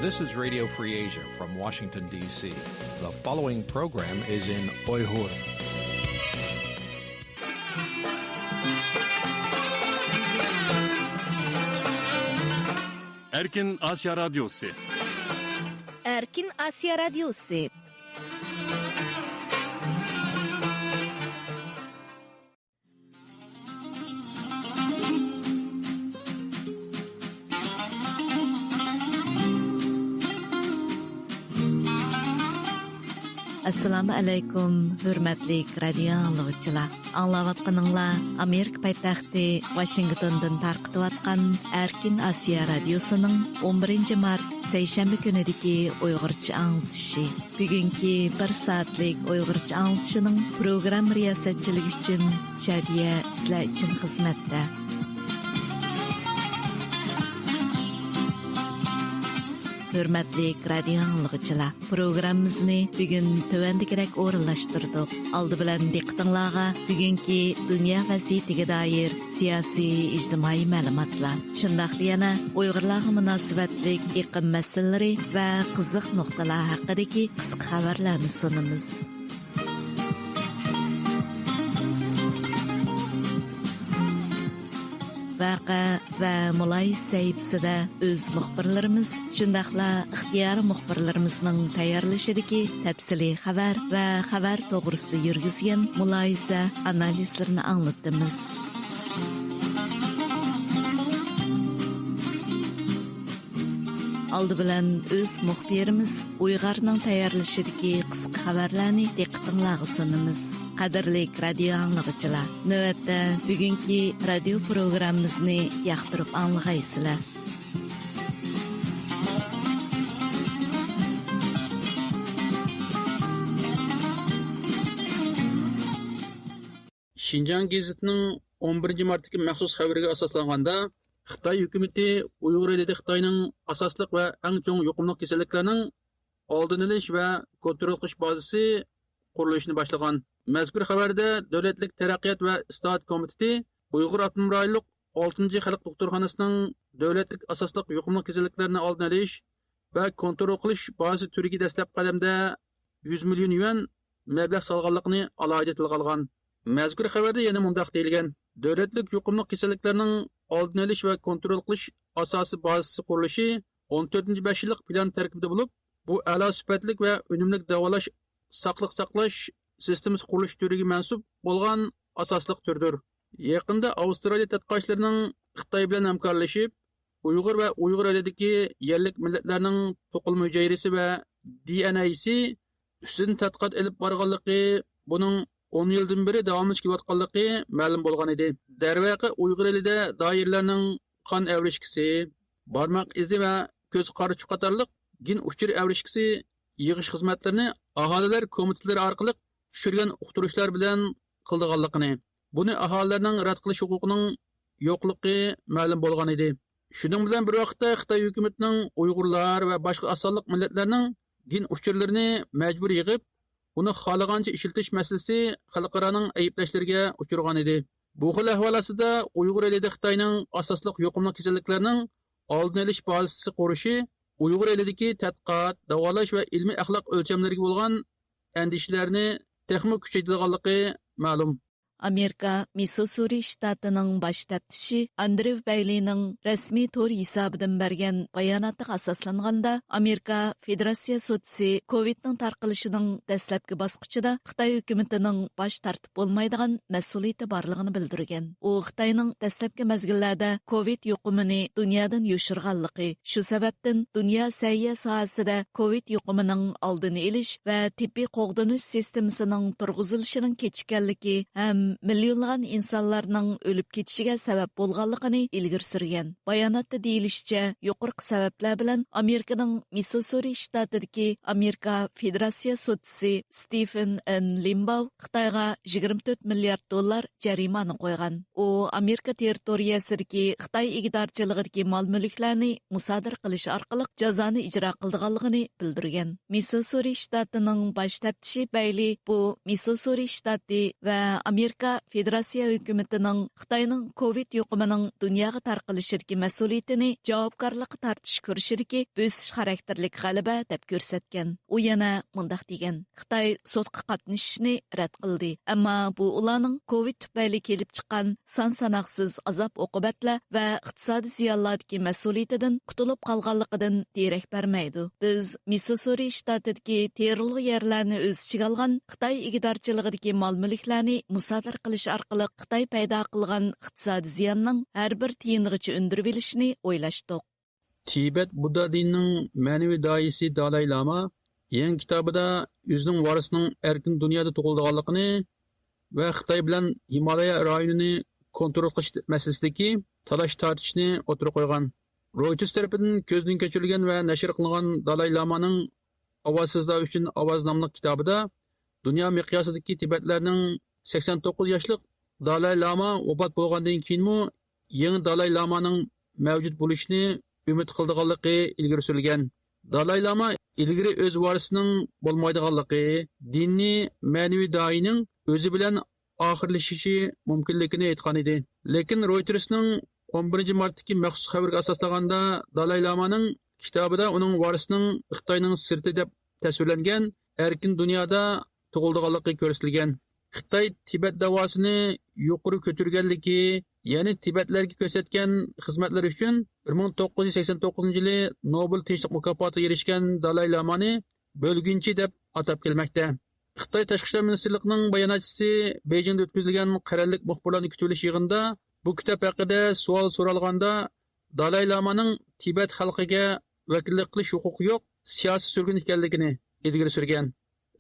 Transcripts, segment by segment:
This is Radio Free Asia from Washington, D.C. The following program is in Uyghur. Erkin Asya Radyosu. Erkin Asya Radyosu. Assalamu alaykum, hürmetli radio anlıqçılar. Anlavatqanыңlar Amerika paytaxtı Washingtondan tarqıtıyatqan Erkin Asya Radyosu'nun 11 mart seyşembe günüdeki Uyg'urcha anlatışı. Bugünkü 1 saatlik Uyg'urcha anlatışının program riyasatçılığı için Şadiye sizler için hizmette. Hürmetli radio anlıqçılar, programımızı bugün tövendikirek o'rinlashtirdik. Aldı bilan diqqatingizga bugünkü dünya vaziyatiga doir siyosiy, ijtimoiy ma'lumotlar, shundaqla yana Uyg'urlarga munosabatli iqlim masalalari va qiziq nuqtalar haqidagi qisqa xabarlarni sunamiz. Vaqa va muloyiz sayfisida o'z muxbirlarimiz, shundaqla ixtiyor muxbirlarimizning tayyorlashidagi tafsiliy xabar va xabar to'g'risida yurgizgan muloyiza analizlarini anglatamiz. Aldı bilan o'z muxbirimiz Uyg'urning tayyorlashidagi qisqa xabarlarni diqqatingizga sunamiz. Qadrli radio anlıqçılar, növətdə bugünkü radio programımızı yaxtırıb anlığaysılar. Şinjan gazetinin 11 martdagi maxsus xabariga asoslanganda, Xitoy hukumatı Uyg'ur elida Xitoyning asosliq va eng chong yuqumli kasalliklarning oldini olish va kontrol qilish bazasi qurilishini boshlagan. Mazkur xabarda Davlatlik taraqqiyot va istihodat komiteti Uyg'ur avtonom rayonlik 6-chi xalq doktorxonasining davlatlik asosliq yuqumli kasalliklarni oldini olish va kontrol qilish bazasi turiga dastlab qadamda 100 million yuan mablag' solganligini alohida tilga olgan. Mazkur xabarda yana mundaq deyilgan: Davlatlik yuqumli kasalliklarning oldini olish va kontrol qilish asosiy bazasi qurilishi 14-5 yillik plan tarkibida bo'lib, bu a'lo sifatli va unumli davolash saqliq saqlash sistemasi qurilish turiga mansub bo'lgan asosliq turdir. Yaqinda Avstraliya tadqiqotchilarining Xitoy bilan hamkorlashib, Uyg'ur va Uyg'ur elidagi yerlik millatlarning to'qilma hujayrasi va DNA'si ustidan tadqiqot olib borganligi, buning 10 yildan beri davomlashib kelayotganligi ma'lum bo'lgan edi. Darvaqa Uyg'ur elida doirlarning qon avrishkisi, barmoq izi va ko'z qarichi qatorliq gen uchur avrishkisi yig'ish xizmatlarini aholilar komitetlari orqali tushirgan uqtirishlar bilan qildiganligini, buni aholilarning rad qilish huquqining yo'qligi ma'lum bo'lgan edi. Shuning bilan bir vaqtda Xitoy hukumatining Uyg'urlar va boshqa asonliq millatlarning gen uchurlarini majbur yig'ib, uni xohlagancha ishiltish masalasi xalqaroning ayblashlariga uchirgan edi. Bu xil ahvol ostida Uyg'ur elida Xitoyning asosliq yuqumli kasalliklarning oldini olish bazasi qurishi Uyg'ur elidagi tadqiqot, davolash va ilmiy axloq o'lchamlariga bo'lgan andishalarni texnik kuchaytirganligi ma'lum. Amerika Missouri shtatining bosh taftishi Andrew Baileyning rasmiy to'r hisobidan bergan bayonotiga asoslanganda, Amerika Federatsiya sudisi COVIDning tarqalishining dastlabki bosqichida Xitoy hukumatining bosh tortib bo'lmaydigan mas'uliyati borligini bildirgan. U Xitoyning dastlabki mezgillarda COVID yuqumini dunyodan yoshirganligi, shu sababdan dunyo sayya sohasida COVID yuqumining oldini olish va tibbiy qo'g'dinish sistemasining turg'izilishining kechikkanligi ham millionlagan insonlarning o'lib ketishiga sabab bo'lganligini ilgari surgan. Bayonotda deyilishicha, yuqorqi sabablar bilan Amerikaning Missouri shtatidagi Amerika Federatsiya sudisi Stephen N. Limbaugh Xitoyga $24 milliard jarimani qo'ygan. U Amerika territoriyasidagi Xitoy igidorchiligidagi mol-mulklarni musodir qilish orqali jazoni ijro qilganligini bildirgan. Missouri shtatining bosh taftishi Bailey bu Missouri shtati va Amerika Amerika Federatsiya hökumətinin Xitayning COVID yuqumining dunyoga tarqalishidagi mas'uliyatini javobgarlikqa tortish ko'rishidagi bo'sish xarakterlik g'alaba deb ko'rsatgan. U yana mundaq degan: Xitoy sudga qatnashishni rad qildi, ammo bu ularning COVID tufayli kelib chiqqan son-sanoqsiz azob-uqubatlar va iqtisodiy ziyonlardagi mas'uliyatidan qutulib qolganligidan derak bermaydi. Biz Missouri shtatidagi terrorli yerlarni o'z ichiga olgan Xitoy igidorchiligidagi mol-mulklarni musodara qilish orqali Xitoy paydo qilgan iqtisodiy ziyonning har bir tiyinigacha undirib olishni o'ylashdik. Tibet Budda dinining ma'naviy doisi Dalai Lama yangi kitobida o'zining varisining erkin dunyoda tug'ilganligini va Xitoy bilan Himolaya rayonini kontrol qilish masalasidagi talash-tortishni o'tirib qo'ygan. Reuters tarafidan ko'zdan kechirilgan va nashr qilingan Dalai Lamaning Ovozsizlar uchun ovoz nomli kitobida dunyo miqyosidagi Tibetlarning 89 yoshlik Dalai Lama vafot bo'lgandan keyinmi yangi Dalai Lamaning mavjud bo'lishini umid qildiganligi ilgari surilgan. Dalai Lama ilgari o'z varisining bo'lmaydiganligi, diniy ma'naviy doining o'zi bilan oxirlashishi mumkinligini aytgan edi. Lekin Reutersning 11 martdagi maxsus xabarga asoslaganda Dalai Lamaning kitobida uning varisining Xitoyning sirti deb tasvirlangan erkin dunyoda tug'ilganligi ko'rsatilgan. Xitoy Tibet davosini yuqori ko'targanligi, ya'ni Tibetlarga ko'rsatgan xizmatlari uchun 1989-yili Nobel tinchlik mukofotiga erishgan Dalai Lamani bo'lgunchi deb atab kelmoqda. Xitoy Tashqi ishlar ministrligining bayonotchisi Beijingda o'tkazilgan qarorlik muxbirlarni kutib olish yig'inida bu kitob haqida savol so'ralganda Dalai Lamaning Tibet xalqiga vakillik qilish huquqi yo'q, siyosiy surgun ekanligini ilgari surgan.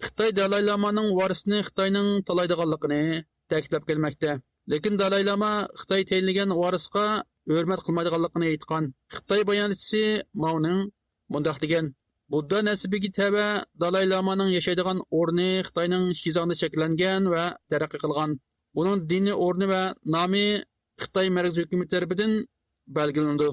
Xitoy Dalai Lamaning varisini Xitoyning talaydiganligini ta'kidlab kelmoqda. Lekin Dalai Lama Xitoy tayinlagan varisga hurmat qilmaydiganligini aytgan. Xitoy bayonotchisi Maoning mundaq degan: Budda nasibiga tava Dalai Lamaning yashaydigan o'rni Xitoyning Shizangda shakllangan va taraqqiy qilgan. Uning diniy o'rni va nomi Xitoy markaziy hukumat tomonidan belgilandi.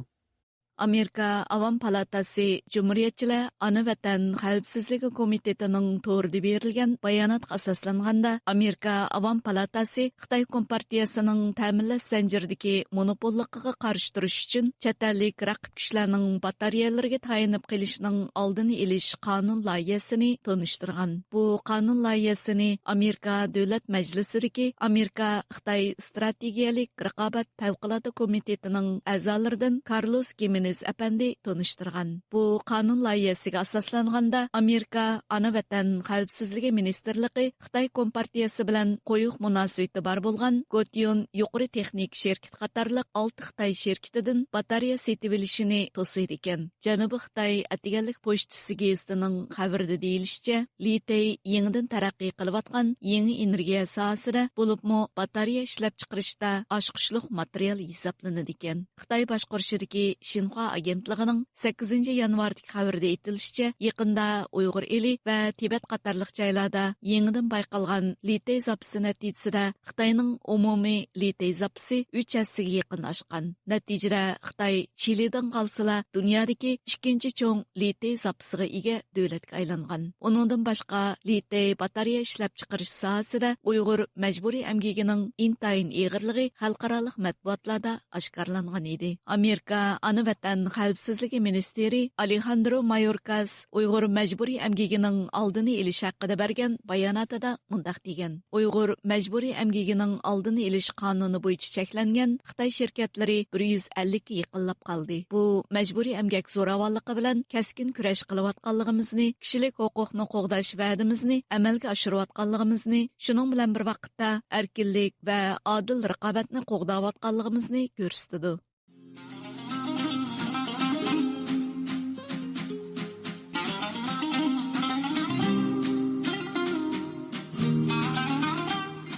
Amerika Avam Palatasi Cumhuriyetçiler Ana Vatan Xavfsizligi Komitetining to'g'rida berilgan bayonotga asoslanganda Amerika Avam Palatasi Xitoy Kompartiyasining ta'minlash zanjiridagi monopolligiga qarshi turish uchun chet ellik raqib kuchlarning batareyalariga tayinib qilishning oldini olish qonun loyihasini tanishtirgan. Bu qonun loyihasini Amerika Davlat Majlisidagi Amerika Xitoy strategiyalik raqobat favqulodda komitetining a'zolaridan Carlos Gimenez apandi tanishtirgan. Bu qonun loyihasiga asoslanganda Amerika Ana Vatan Xavfsizligi Ministerligi Xitoy Kompartiyasi bilan qo'yiq munosabati bor bo'lgan Gotyon yuqori texnik sherkit qatorliq 6 Xitoy sherkitidan batareya setib olishini to'saydi ekan. Janubiy Xitoy Atiganlik pochtasi gazetining xabarida deyilishicha, litey yangidan taraqqiy qilayotgan yangi energiya sohasida bo'libmi batareya ishlab chiqarishda oshqushliq material hisoblanadi ekan. Xitoy boshqarishidagi Shinhua agentligining 8 yanvardagi xabarida aytilishicha, yaqinda Uyg'ur eli va Tibet qatorliq joylarda yangidan bayqalgan litey zapisi natijasida Xitoyning umumiy litey zapisi 3 hissasiga yaqin oshgan. Natijada Xitoy Chilidan qolsala dunyodagi ikkinchi cho'ng litey zapisiga ega davlatga aylangan. Uningdan boshqa litey batareya ishlab chiqarish sohasida Uyg'ur majburiy amgigining intayin eg'irligi xalqaro matbuotlarda oshkorlangan edi. Amerika Ana Vatan Xavfsizligi ministeri Alejandro Mayorkas Uyg'ur majburiy amgigining oldini olish haqida bergan bayonotida mundaq degan: Uyg'ur majburiy amgigining oldini olish qonuni bo'yicha cheklangan Xitoy shirkatlari 150 ga yaqinlab qoldi. Bu majburiy amgak zo'ravonligi bilan kaskin kurash qilayotganligimizni, kishilik huquqni qo'g'dash va'dimizni amalga oshirayotganligimizni, shuning bilan bir vaqtda erkinlik va odil raqobatni qo'g'dayotganligimizni ko'rsatdi.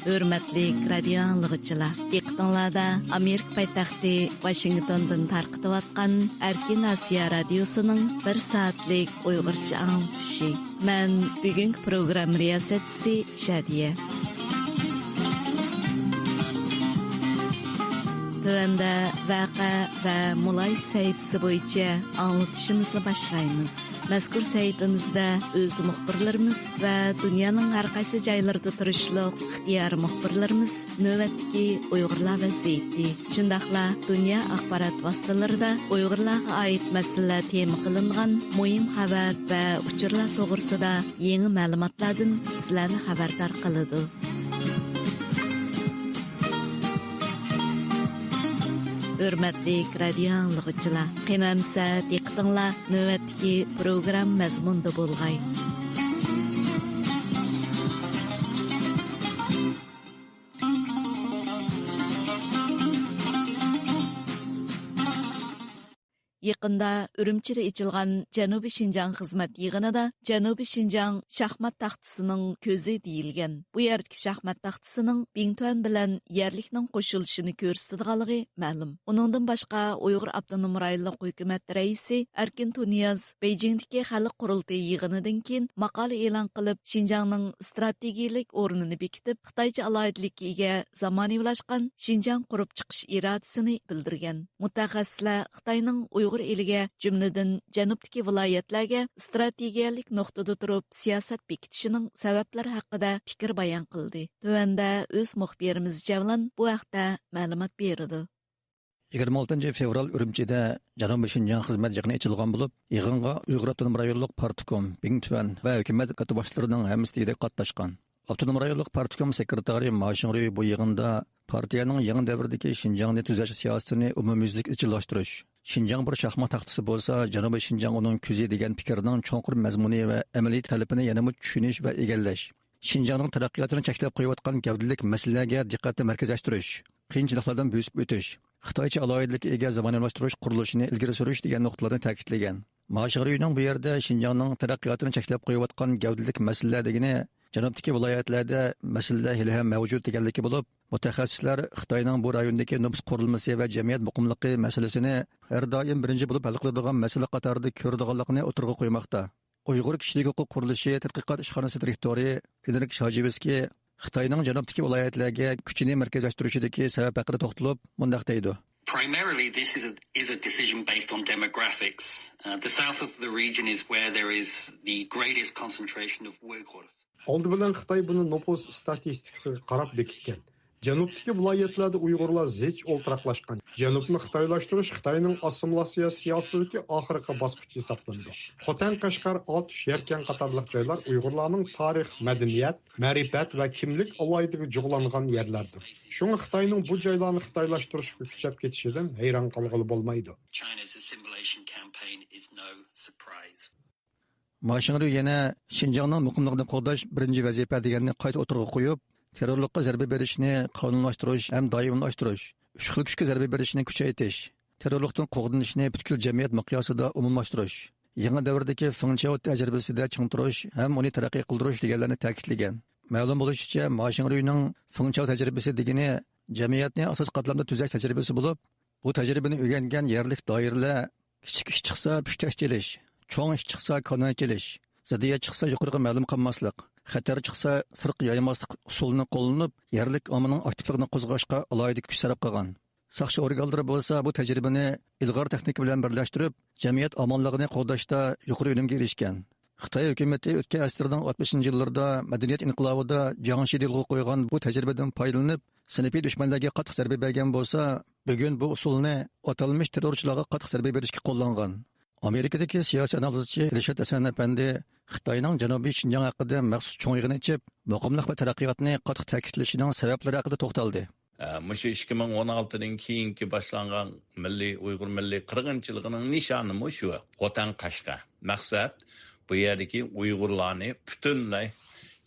Hürmetli radio anlıqçılar, diqqətinizdə Amerika paytaxtı Washingtondan tarqıtıb atqan Erkin Asiya radiosunun 1 saatlik Uyğurca anlatışı. Mən bugünkü proqram riyasətçisi Şadiye. Tövəndə vəqə və mulay səhifəsi boyunca anlatışımızı başlayırıq. Məzkur səhifəmizdə öz müxbirlərimiz və dünyanın hər qaysı yerlərində turuşluq ixtiyar müxbirlərimiz növbətdəki Uyğurlar vəziyyəti, şundaqla dünya axbarat vasitələrində Uyğurlarga aid məsələlər tema qilingan mühim xəbər və uçurlar to'g'risida yangi ma'lumotlardan sizlarni xabardor qiladi. Hürmetli radio anlıqçılar, qimamsa diqqətinizlər növbətdəki proqram məzmunda bolğay. Yaqında Ürümçide içilgan Janubi Şinjan xizmat yığınida Janubi Şinjan şahmat taxtısının көзі deyilgan. Bu yerdagi şahmat taxtısının Bingtuan bilan yerlikning qo'shilishini ko'rsatadiganligi ma'lum. Uningdan boshqa Uyg'ur Abdunum rayonlik hukumat raisi Erkin Tuniyaz Beijingdagi xalq qurultiyi yig'inidan keyin maqola e'lon qilib, Şinjanning strategik o'rnini bekitib, Xitoycha alohidlikka ega zamonaviylashgan Şinjan qurib chiqish irodasini bildirgan. Mutaxassislar Xitoyning Uyg'ur eliga, jumladan janubdagi viloyatlarga strategiyalik nuqtada turib siyosat bekitishining sabablari haqida fikr bayon qildi. Tövəndə o'z muxbirimiz Javlan bu haqda ma'lumot berdi. 26 fevral Ürümçide Janubi Şinjan xizmat yig'ini ochilgan bo'lib, yig'inga Uyg'ur Abdunum rayonlik partikom, Bingtuan va hukumat katiboshlarining hammasi qatnashgan. Abdunum rayonlik partikom sekretari Mashinri bu yig'inda partiyaning yangi davrdagi Şinjanni tuzash siyosatini umumyuzlik izchillashtirish, Şinjan bir şahmat taxtisi bo'lsa, Janubi Şinjan uning ko'zi degan fikrning cho'nqur mazmuni va amaliy talabini yanada tushunish va egallash, Şinjanning taraqqiyotini cheklab qo'yayotgan gavdalik masalalarga diqqatni markazlashtirish, qiyinchiliklardan bo'sib o'tish, Xitoycha alohidlikka ega zamonaviylashtirish qurilishini ilgari surish degan nuqtalarni ta'kidlagan. Mashg'uliyning bu yerda Şinjanning taraqqiyotini cheklab qo'yayotgan gavdalik masalalar degani janubdagi viloyatlarda masalalar hali ham mavjud deganligi bo'lib, mutaxassislar Xitoyning bu rayondagi nufuz qurilmasi va jamiyat muqimligi masalasini har doim birinchi bo'lib hal qiladigan masala qatorida ko'radiganligini o'tirg'a qo'ymoqda. Uyg'ur kishilik huquq qurilishi tadqiqot ishxonasi direktori Henrik Shajiviski Xitoyning janubdagi viloyatlarga kuchini markazlashtirishidagi sabab haqida to'xtalib, mundaq deydi. Primarily, this is a decision based on demographics. The south of the region is where there is the greatest concentration of Uyghurs. Oldi bilan Xitoy buni nüfus statistikasiga qarab bekitgan. Janubdagi viloyatlarda Uyg'urlar zich o'ltiraqlashgan. Janubni xitoylashtirish Xitoyning assimilyatsiya siyosatidagi oxirgi bosqich hisoblanadi. Xotan, Qashqar, Otish, Yarkan qatorliq joylar Uyg'urlarning tarix, madaniyat, ma'rifat va kimlik aloyidagi jug'langan yerlardir. Shunga Xitoyning bu joylarni xitoylashtirishga kuchab ketishidan hayron qolg'ili bo'lmaydi. China's assimilation campaign is no surprise. Mashinri yana Şinjanning muqimligini qo'llash birinchi vazifa deganni qayta o'tirg'a qo'yib, terrorlikqa zarba berishni qonunlashtirish ham doimlashtirish, uch xil kuchga zarba berishni kuchaytirish, terrorlikdan qo'g'dinishni butkul jamiyat miqyosida umumlashtirish, yangi davrdagi Fengchao tajribasida chingtirish ham uni taraqqiy qildirish deganlarni ta'kidlagan. Ma'lum bo'lishicha, Mashinrining Fengchao tajribasi degani jamiyatni asos qatlamda tuzash tajribasi bo'lib, bu tajribani o'rgangan yerlik doiralar kichik ish chiqsa pushtash kelish, cho'ng ish chiqsa qonun kelish, ziddiyat chiqsa yuqoriga ma'lum qilmaslik, xatar chiqsa sirq yaymaslik usulini qo'llanib, yerlik ommaning aktivligini qo'zg'ashga alohida kuch sarf qilgan. Saqchi organlari bo'lsa bu tajribani ilg'or texnika bilan birlashtirib, jamiyat omonligini qo'llashda yuqori unumga erishgan. Xitoy hukumatı o'tgan asrning 60-yillarda madaniyat inqilobida Jiangxi dilga qo'ygan bu tajribadan foydalanib, sinfiy dushmanlarga qattiq zarba bergan bo'lsa, bugun bu usulni atalmish terrorchilarga qattiq zarba berishga qo'llangan. Amerikadagi siyosiy analizchi Elshad Hasan apandi Xitoyning Janubiy Şinjan haqida maxsus cho'ng yig'in ichib, muqimlik va taraqqiyotni qattiq ta'kidlashining sabablari haqida to'xtaldi. Mushu 2016dan keyingi boshlangan Uyg'ur milliy qirg'inchiligining nishoni shu. Xotan, Qashqa. Maqsad bu yerdagi Uyg'urlarni butunlay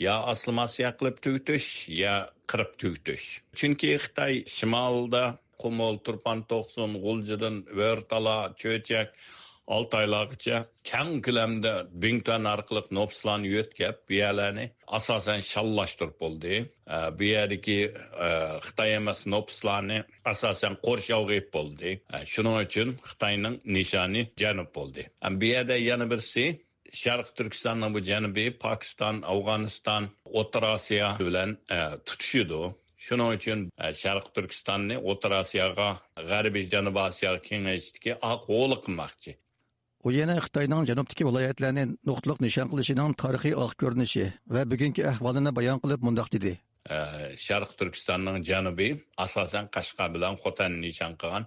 ya aslimasiya qilib tugutish, ya qirib tugutish. Chunki Xitoy shimolda Qumol, Turpan, To'qson, G'uljidan, Vertala, Cho'chak 6 oylargacha keng ko'lamda Bingtuan orqali nopslarni yo'tkab, bu yerlarni asosan shallashtirib bo'ldi. Bu yerdagi Xitoy emas nopslarni asosan qo'rshovga bo'ldi. Shuning uchun Xitoyning nishoni janub bo'ldi. Bu yerda yana birsi Sharq Turkistonning bu janubiy Pokiston, Afg'oniston, O'rta Osiyo bilan tutishidi. Shuning uchun Sharq Turkistonni O'rta Osiyoga G'arbiy Janubiy Osiyo kengashdagi qo'li qilmoqchi. U yana Xitoyning janubdagi viloyatlarni nuqtaliq nishon qilishining tarixiy oq ko'rinishi va bugungi ahvolini bayon qilib mundoq dedi. Sharq Turkistonning janubiy asosan Qashqa bilan Xotanni nishon qilgan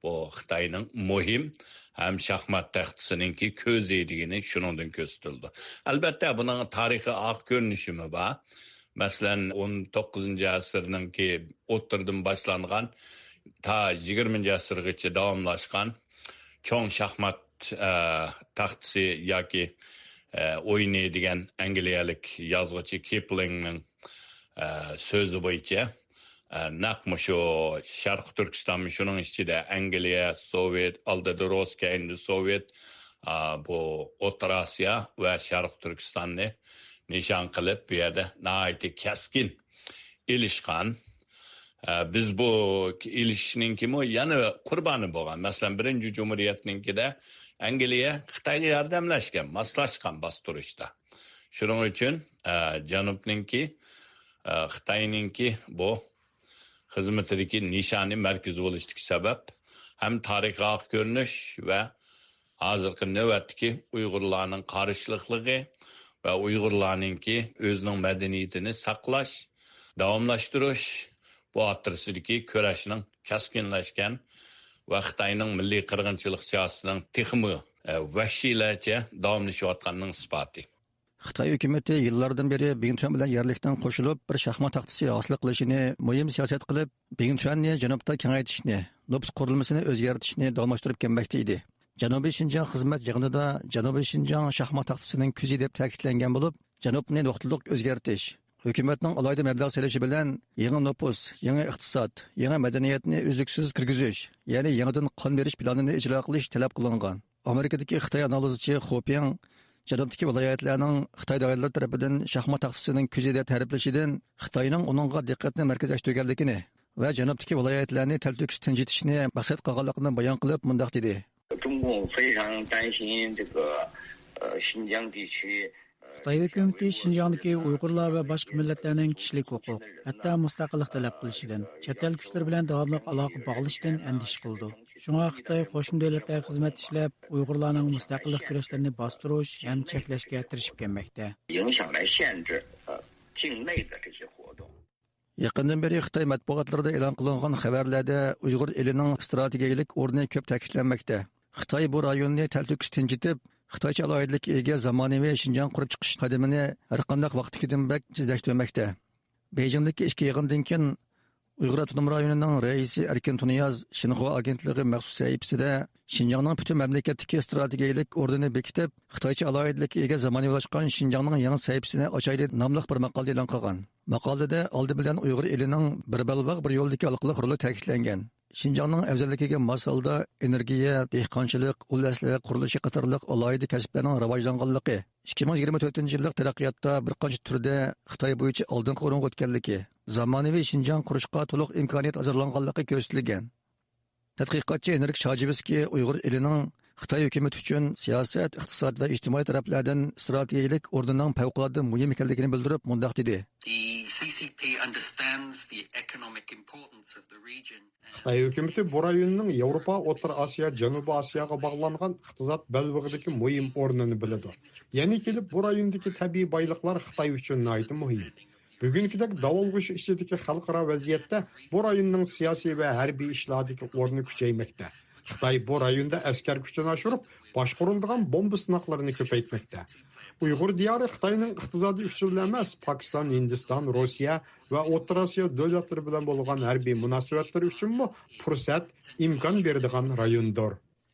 bu Xitoyning muhim ham shaxmat taxtisininki ko'zlaydigini shuningdan ko'rsatildi. Albatta buning tarixiy oq ko'rinishimi bor. Masalan 19-asrninki o'ttirdan boshlangan ta 20-asrgacha davomlashgan cho'ng shaxmat taxtisi yoki o'ynaydigan angliyalik yozuvchi Kiplingning so'zi bo'yicha naqmi shu Sharq Turkiston shuning ichida Angliya, Sovet, oldida Rossiya, endi Sovet bu O'rta Osiyo va Sharq Turkistonni nishon qilib bu yerda nihoyatda kaskin ilishgan. Biz bu ilishishninkimi yana qurboni bo'lgan. Masalan, birinchi Cumhuriyatninkida Angliya Xitoyga yordamlashgan, moslashgan bostirishda. Shuning uchun Janubninki Xitoyninki bu xizmatidagi nishoni markazi bo'lishdagi sabab ham tarixiy ko'rinish va hozirgi navbatdagi Uyg'urlarning qarishlikligi va Uyg'urlarninki o'zining madaniyatini saqlash, davomlashtirish bu o'rtasidagi kurashning kaskinlashgan va Xitoyning milliy qirg'inchilik siyosatining texmi vahshiylarcha davomlashayotganining isboti. Xitoy hukumati yillardan beri Bingtuan bilan yerlikdan qo'shilib bir shaxmat taxtisi hosil qilishini, muhim siyosat qilib, Bingtuanni janubda kengaytirishni, nüfus qurilmasini o'zgartirishni davomlashtirib kelmoqda edi. Janubiy Shinjang xizmat yig'inida Janubiy Shinjang shaxmat taxtisining ko'zi deb ta'kidlangan bo'lib, janubni nuqtaliq o'zgartirish, hukumatning alohida mablag' selishi bilan yangi nüfus, yangi iqtisod, yangi madaniyatni uzluksiz kirgizish, ya'ni yangidan qon berish planini ijro qilish talab qilingan. Amerikadagi Xitoy analizchi Xoping janubdagi viloyatlarning Xitoy doiralari tomonidan shaxmat taxtisining ko'zi deb ta'riflashidan Xitoyning uningga diqqatni markazlashtirganligini va janubdagi viloyatlarni talto'kis tinchitishni maqsad qilganligini bayon qilib mundoq dedi. 中共非常担心这个新疆地区 Xitoy hukumati Shinjongdagi Uyg'urlar va boshqa millatlarning kishilik huquq, hatto mustaqillik talab qilishidan, chet el kuchlar bilan davomli aloqa bog'lashdan andish qildi. Shunga Xitoy qo'shni davlatlarga xizmat ishlab, Uyg'urlarning mustaqillik kurashlarini bostirish ham cheklashga tirishib kelmoqda. Yaqindan beri Xitoy matbuotlarida e'lon qilingan xabarlarda Uyg'ur elining strategik o'rni ko'p ta'kidlanmoqda. Xitoy bu rayonni talto'kis tinchitib, Xitoycha alohidlikka ega zamonaviy Shinjong qurib chiqish qadamini har qanday vaqtdagidan bak tezlashtirmoqda. Beijingdagi ishki yig'indan keyin Uyg'ur avtonom rayonining raisi Erkin Tuniyaz Shinxua agentligi maxsus sahifasida Shinjongning butun mamlakatdagi strategik o'rnini bekitib, Xitoycha alohidlikka ega zamonaviylashgan Shinjongning yangi sahifasini ochayli nomli bir maqola e'lon qilgan. Maqolada oldi bilan Uyg'ur elining bir balbaq bir yo'ldagi aloqalik roli ta'kidlangan. Shinjongning afzalligiga mos holda energiya, dehqonchilik, ul asli qurilishi qatorliq alohida kasblarning rivojlanganligi, 2024-yillik taraqqiyotda bir qancha turda Xitoy bo'yicha oldingi o'ringa o'tganligi, zamonaviy Shinjong qurishga to'liq imkoniyat hozirlanganligi ko'rsatilgan. Tadqiqotchi Henrik Shajiviskiy Uyg'ur elining Xitoy hukumati uchun siyosat, iqtisod va ijtimoiy taraflardan strategik o'rnining favqulodda muhim ekanligini bildirib, mundoq dedi. Xitoy hukumati bu rayonning Yevropa, O'rta Osiyo, Janubiy Osiyoga bog'langan iqtisod balvig'idagi muhim o'rnini biladi. Ya'ni kelib bu rayondagi tabiiy boyliqlar Xitoy uchun nihoyat muhim. Bugünkidek davolg'ush ichidagi xalqaro vaziyatda bu rayonning siyosiy va harbiy ishlardagi o'rni kuchaymoqda. Xitoy bu rayonda askar kuchini oshirib, boshqariladigan bomba sinoqlarini ko'paytmoqda. Uyg'ur diyori Xitoyning iqtisodiy uchuli emas, Pokiston, Hindiston, Rossiya va O'rta Osiyo davlatlari bilan bo'lgan harbiy munosabatlar uchun fursat, imkon beradigan rayondir.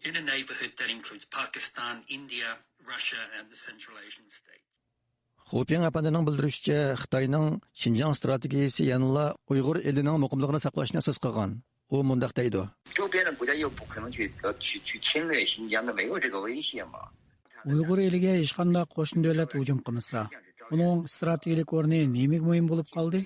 In a neighborhood that includes Pakistan, India, Russia and the Central Asian states. Xoping apandining bildirishicha, Xitoyning Shinjong strategiyasi yanada Uyg'ur elining muqimligini saqlashni asos qilgan. U mundoq deydi. Uyg'ur eliga hech qanday qo'shni davlat hujum qilmasa, uning strategik o'rni nemaga muhim bo'lib qoldi?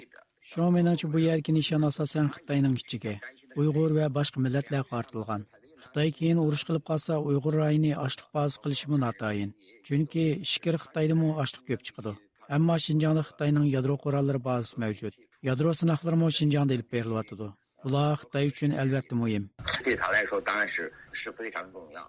Shu meningcha bu yerga nishon asosan Xitoyning ichiga, Uyg'ur va boshqa millatlarga qartilgan. Xitoy keyin urush qilib qolsa, Uyg'ur rayoni ochliq bazasi qilishi notayin. Chunki shikir Xitoydami ochliq ko'p chiqadi. Ammo Shinjongda Xitoyning yadro qurollari bazasi mavjud. Yadro sinoqlari Shinjongda ilib berilyapti. Bular Xitoy uchun albatta muhim. 对他来说当然是非常重要。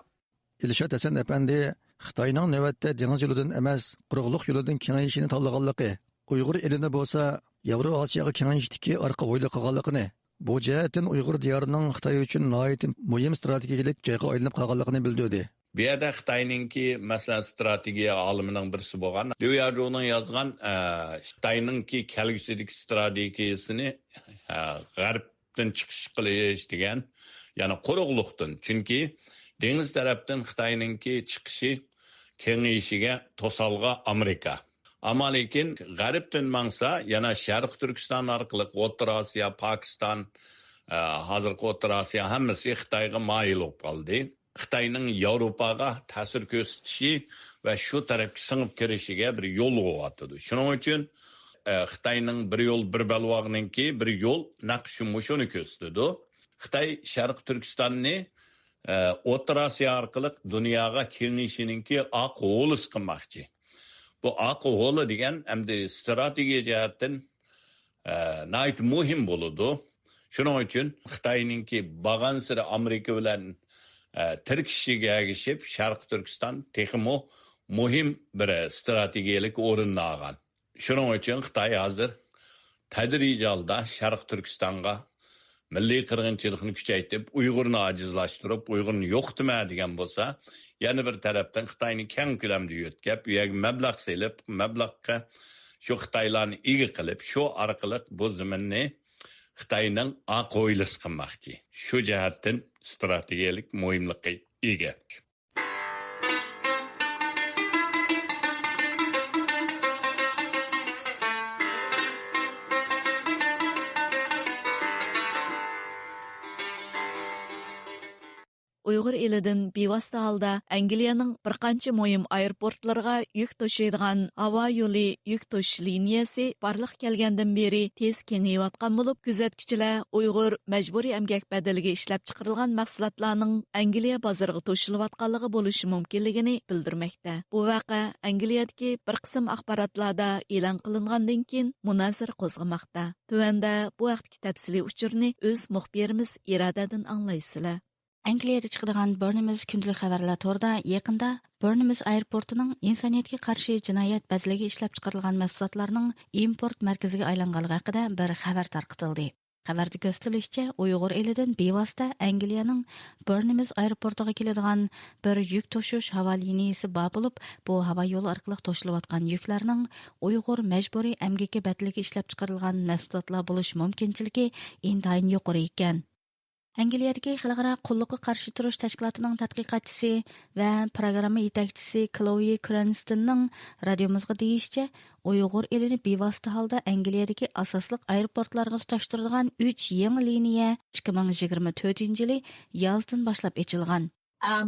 İlşat Hasan Efendi Xitoyning navbatda dengiz yo'lidan emas, quruqliq yo'lidan kengayishini tanlaganligi, Uyg'ur elini bo'lsa Yevroosiyoga kengayishdagi orqa o'yli qilganligini, bu jihatdan Uyg'ur diyorining Xitoy uchun nihoyat muhim strategik joyga aylanib qolganligini bildirdi. Bu yerda Xitoyningki masalan strategiya olimining birisi bo'lgan Liu Yazhuning yozgan Xitoyningki kelgusidagi strategiyasini g'arbdan chiqish qilish degan, ya'ni quruqliqdan. Chunki dengiz tarafdan Xitoyningki chiqishi kengayishiga to'salg'a Amerika. Ammo lekin g'arbdan mangsa, yana Sharq Turkiston orqali O'rta Osiyo, Pokiston, hozirgi O'rta Osiyo hammasi Xitoyga moyil bo'lib qoldi. Xitoyning Yevropaga ta'sir ko'rsatishi va shu tarafga singib kirishiga bir yo'l bo'lyapti. Shuning uchun Xitoyning bir yo'l bir balvog'ninki bir yo'l naqshini ko'rsatdi. Xitoy Sharq Turkistonni O'rta Osiyo orqali dunyoga kengayishininki oq yo'lis qilmoqchi. Bu oq yo'li degan hamda strategiya jihatdan nayt muhim bo'ladi. Shuning uchun Xitoyningki bag'an sira Amerika bilan tirkishiga ergishib Sharq Turkiston texmo muhim bir strategiyalik o'rinni olgan. Shuning uchun Xitoy hozir tadrijiy holda Sharq Turkistonga milliy qirg'inchilikni kuchaytirib, Uyg'urni ajizlashtirib, Uyg'urni yo'qitma degan bo'lsa, yana bir tarafdan Xitoyni keng ko'lamda yo'tkab, u yerga mablag' selib, mablag'ga shu Xitoylarni ega qilib, shu orqali bu zaminni Xitoyning aqo'ylis qilmoqchi. Shu jihatdan strategiyalik muhimlikka ega. Uyghur elidan bevosita holda Angliyaning bir qancha muhim aeroportlarga yuk to'shaydigan havo yo'li yuk to'sh liniyasi barliq kelgandan beri tez kengayotgan bo'lib, kuzatuvchilar Uyg'ur majburiy emgak badaliga ishlab chiqarilgan mahsulotlarning Angliya bozoriga to'shilayotganligi bo'lishi mumkinligini bildirmoqda. Bu voqea Angliyadagi bir qism axborotlarda e'lon qilingandan keyin munozara qo'zg'amoqda. Tuvanda bu vaqtdagi tafsiliy uchurni o'z muxbirimiz Irodadan anglaysizlar. Angliyada chiqadigan Burnimiz kundalik xabarlar to'rida yaqinda Burnimiz aeroportining insoniyatga qarshi jinoyat badaliga ishlab chiqarilgan mahsulotlarning import markaziga aylanganligi haqida bir xabar tarqatildi. Xabarda ko'rsatilishicha, Uyg'ur elidan bevosita Angliyaning Burnimiz aeroportiga keladigan bir yuk to'shish havo liniyasi bor bo'lib, bu havo yo'li orqali to'shilayotgan yuklarning Uyg'ur majburiy emgaki badaliga ishlab chiqarilgan mahsulotlar bo'lish mumkinchiligi intayin yuqori ekan. Angliyadagi xalqaro qulluqqa qarshi turish tashkilotining tadqiqotchisi va programma yetakchisi Chloe Cranstonning radiomizga deyishicha, Uyg'ur elini bevosita holda Angliyadagi asosliq aeroportlarga tutashtiradigan 3 yangi liniya 2024-yili yozdan boshlab ochilgan.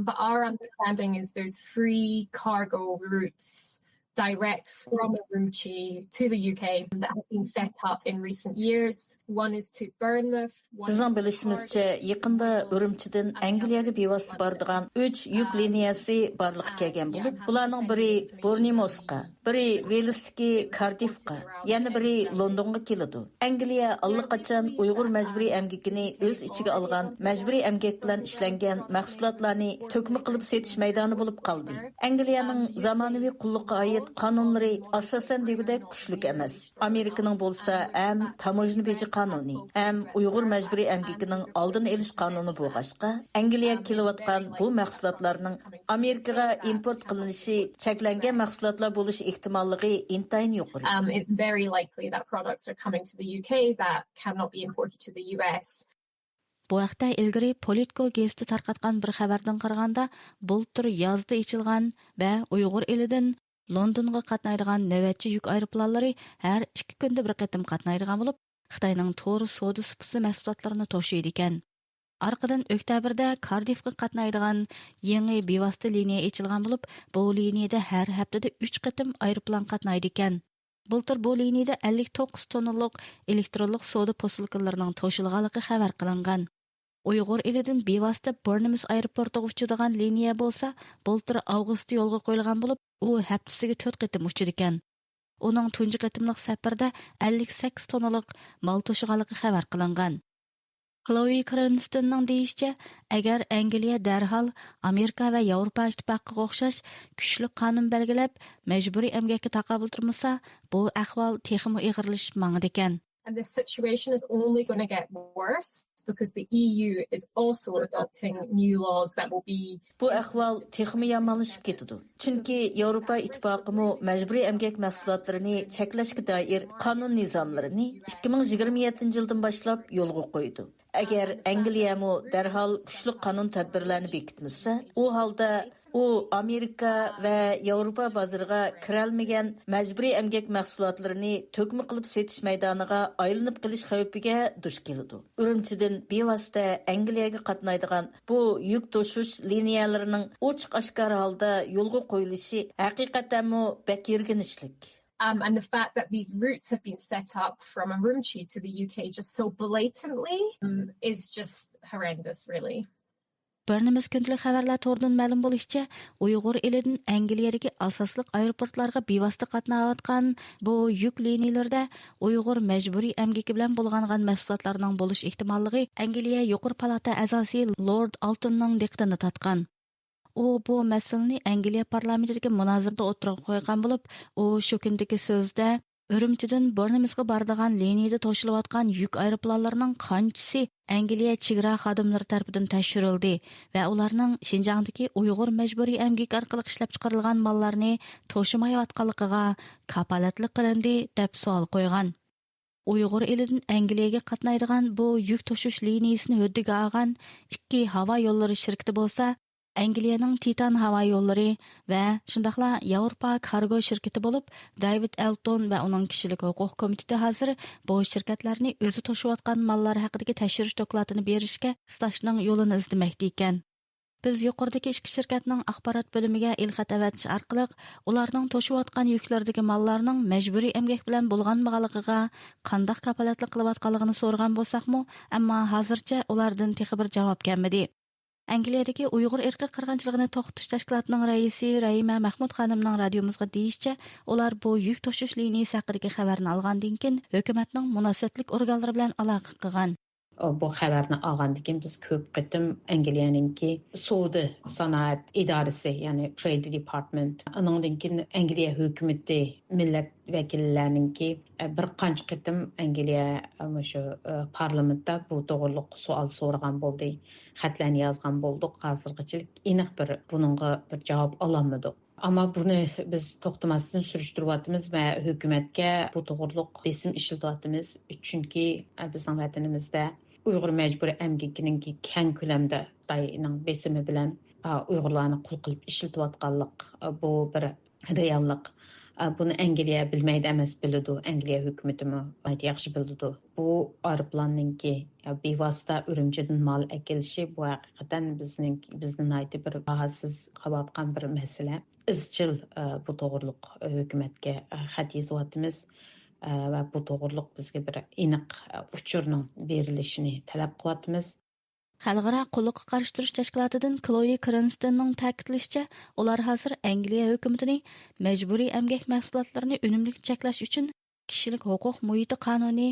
But our understanding is there's free cargo routes direct from Urumqi to the UK that have been set up in recent years. One is to Bournemouth. Bizning bilishimizcha, yaqinda Urumchidan Angliyaga bevosita boradigan 3 yuk liniyasi barliqqa kelgan bo'lib, bularning biri Bournemouthga, biri Walesdagi Cardiffga, yana biri Londonga keladi. Angliya allaqachon Uyg'ur majburiy emgakini o'z ichiga olgan, majburiy emgak bilan ishlangan mahsulotlarni to'kma qilib setish maydoni bo'lib qoldi. Angliyaning zamonaviy qulluqqa oid qonunlari asosan degudek kuchlik emas. Amerikaning bo'lsa ham tamojna beji qonuni, ham Uyg'ur majburiy emgakining oldini olish qonuni bo'lg'ashqa, Angliyaga kelayotgan bu mahsulotlarning Amerikaga import qilinishi cheklangan mahsulotlar bo'lish ehtimolligi intayin yuqori. It's very likely that products are coming to the UK that cannot be imported to the US. Bu haqda ilgari Politico gazeti tarqatgan bir xabardan qaraganda, bultur yozda ichilgan va Uyg'ur elidan Londonga qatnaydigan navbatchi yuk aeroplanlari har 2 kunda bir qatim qatnaydigan bo'lib, Xitoyning to'g'ri savdo supisi mahsulotlarini to'shiydi ekan. Arqadan oktabrda Cardiffga qatnaydigan yangi bevosita liniya ochilgan bo'lib, bu liniyada har haftada 3 qatim aeroplan qatnaydi ekan. Bultur bu liniyada 59 tonnalik elektronlik savdo posilkalarining to'shilganligi xabar qilingan. Uyg'ur elidan bevosita Burnimiz aeroportiga uchadigan liniya bo'lsa, bultur avgustda yo'lga qo'yilgan bo'lib, u haftasiga 4 qatim uchadi ekan. Uning tunji qatimliq safarda 58 tonnalik mal to'shiganligi xabar qilingan. Chloe Cranstonning deyishicha, agar Angliya darhol Amerika va Yevropa ittifoqiga o'xshash kuchli qonun belgilab, majburiy emgakka taqobil turmasa, bu ahvol texmi ig'irlashib mangdi ekan. And this situation is only going to get worse because the EU is also adopting new laws that will be... Bu ahval texmi yamanlashib ketidi. Chunki Yevropa ittifoqi majburiy emgak mahsulotlarini cheklashga doir qonun nizomlarini 2027 yildan boshlab yo'lga qo'ydi. Agar Angliya darhol kuchli qonun tadbirlarini bekitmasa, u holda u Amerika va Yevropa bozoriga kirolmagan majburiy emgak mahsulotlarini to'kma qilib setish maydoniga aylanib qilish xavfiga duch keladi. Urumchidan bevosita Angliyaga qatnaydigan bu yuk toshish liniyalarining ochiq oshkor holda yo'lga qo'yilishi haqiqatan bek yirginishlik. And the fact that these routes have been set up from Urumqi to the UK just so blatantly is just horrendous, really. Burnimiz kündülük xəbərlər torunun məlum bolışca, Uyğur elidən Angliyadakı asaslıq aeroportlarga bevosita qatnayotgan bu yük liniyalarida Uyğur məcburi əmgəki bilan bolğanğan məhsulotlarning boluş ehtimollığı Angliya Yuqori palata a'zosi Lord Altonning diqqətini tatqan. U bu masalani Angliya parlamentidagi munozirada o'tirib qo'ygan bo'lib, u shu kundagi so'zda Urumchidan Burnimizga boradigan liniyada toshilayotgan yuk aeroplanlarining qanchasi Angliya chegara xodimlari tomonidan tashirildi va ularning Xinjiangdagi Uyg'ur majburiy emgak orqali ishlab chiqarilgan mollarni toshimayotganligiga kapolatlik qilindi deb savol qo'ygan. Uyg'ur elidan Angliyaga qatnaydigan bu yuk toshish liniyasini huddiga olgan ikki havo yo'llari shirkati bo'lsa, Angliyaning Titan havo yo'llari va shundaqla Yevropa kargo shirkati bo'lib, David Elton va uning kishilik huquq komiteti hozir bu shirkatlarni o'zi toshiyotgan mollar haqidagi tashrish dokladini berishga istashning yo'lini izlamoqda ekan. Biz yuqoridagi ikki shirkatning axborot bo'limiga ilxat avatish orqali ularning toshiyotgan yuklardagi mollarning majburiy emgak bilan bo'lganligiga qanday kapolatlik qilayotganligini so'ragan bo'lsak-mu, ammo hozircha ulardan texi bir javob kelmadi. Angliyadagi Uyg'ur irqi qirg'inchiligini to'xtatish tashkilotining raisi Raima Mahmud xonimning radiomizga deyishicha, ular bu yuk toshish liniyasi haqidagi xabarni olgandan keyin hukumatning munosabatlik organlari bilan aloqa qilgan. Bu xabarni olgandan keyin biz ko'p qitim Angliyaninki savdo sanoat idorasi, ya'ni Trade Department, uningdan keyin Angliya hukumati millat vakillarininki bir qancha qitim Angliya shu parlamentda bu to'g'riliq savol so'ragan bo'ldi. Xatlarni yozgan bo'ldik. Hozirgacha aniq buningga bir javob ololmadik. Ammo buni biz to'xtamasdan surishtiryapmiz va hukumatga bu to'g'riliq besim ishlatyapmiz. Chunki bizning vatanimizda Uyg'ur majburiy emgakininki keng ko'lamda Xitoyning besimi bilan Uyg'urlarni qul qilib ishlatayotganlik bu bir reallik. Buni Angliya bilmaydi emas, biladi. Angliya hukumatimi yaxshi biladi. Bu aeroplanninki bevosita Urumchidan mol akilishi bu haqiqatan bizni aytib bir bahasiz qolayotgan bir masala. Izchil bu to'g'riliq hukumatga xat yozyapmiz va bu to'g'riliq bizga bir aniq uchurning berilishini talab qilyapmiz. Xalqaro qulluqqa qarshi turish tashkilotidan Chloe Cranstonning ta'kidlashicha, ular hozir Angliya hukumatini majburiy emgak mahsulotlarini unumli cheklash uchun kishilik huquq muhiti qonuni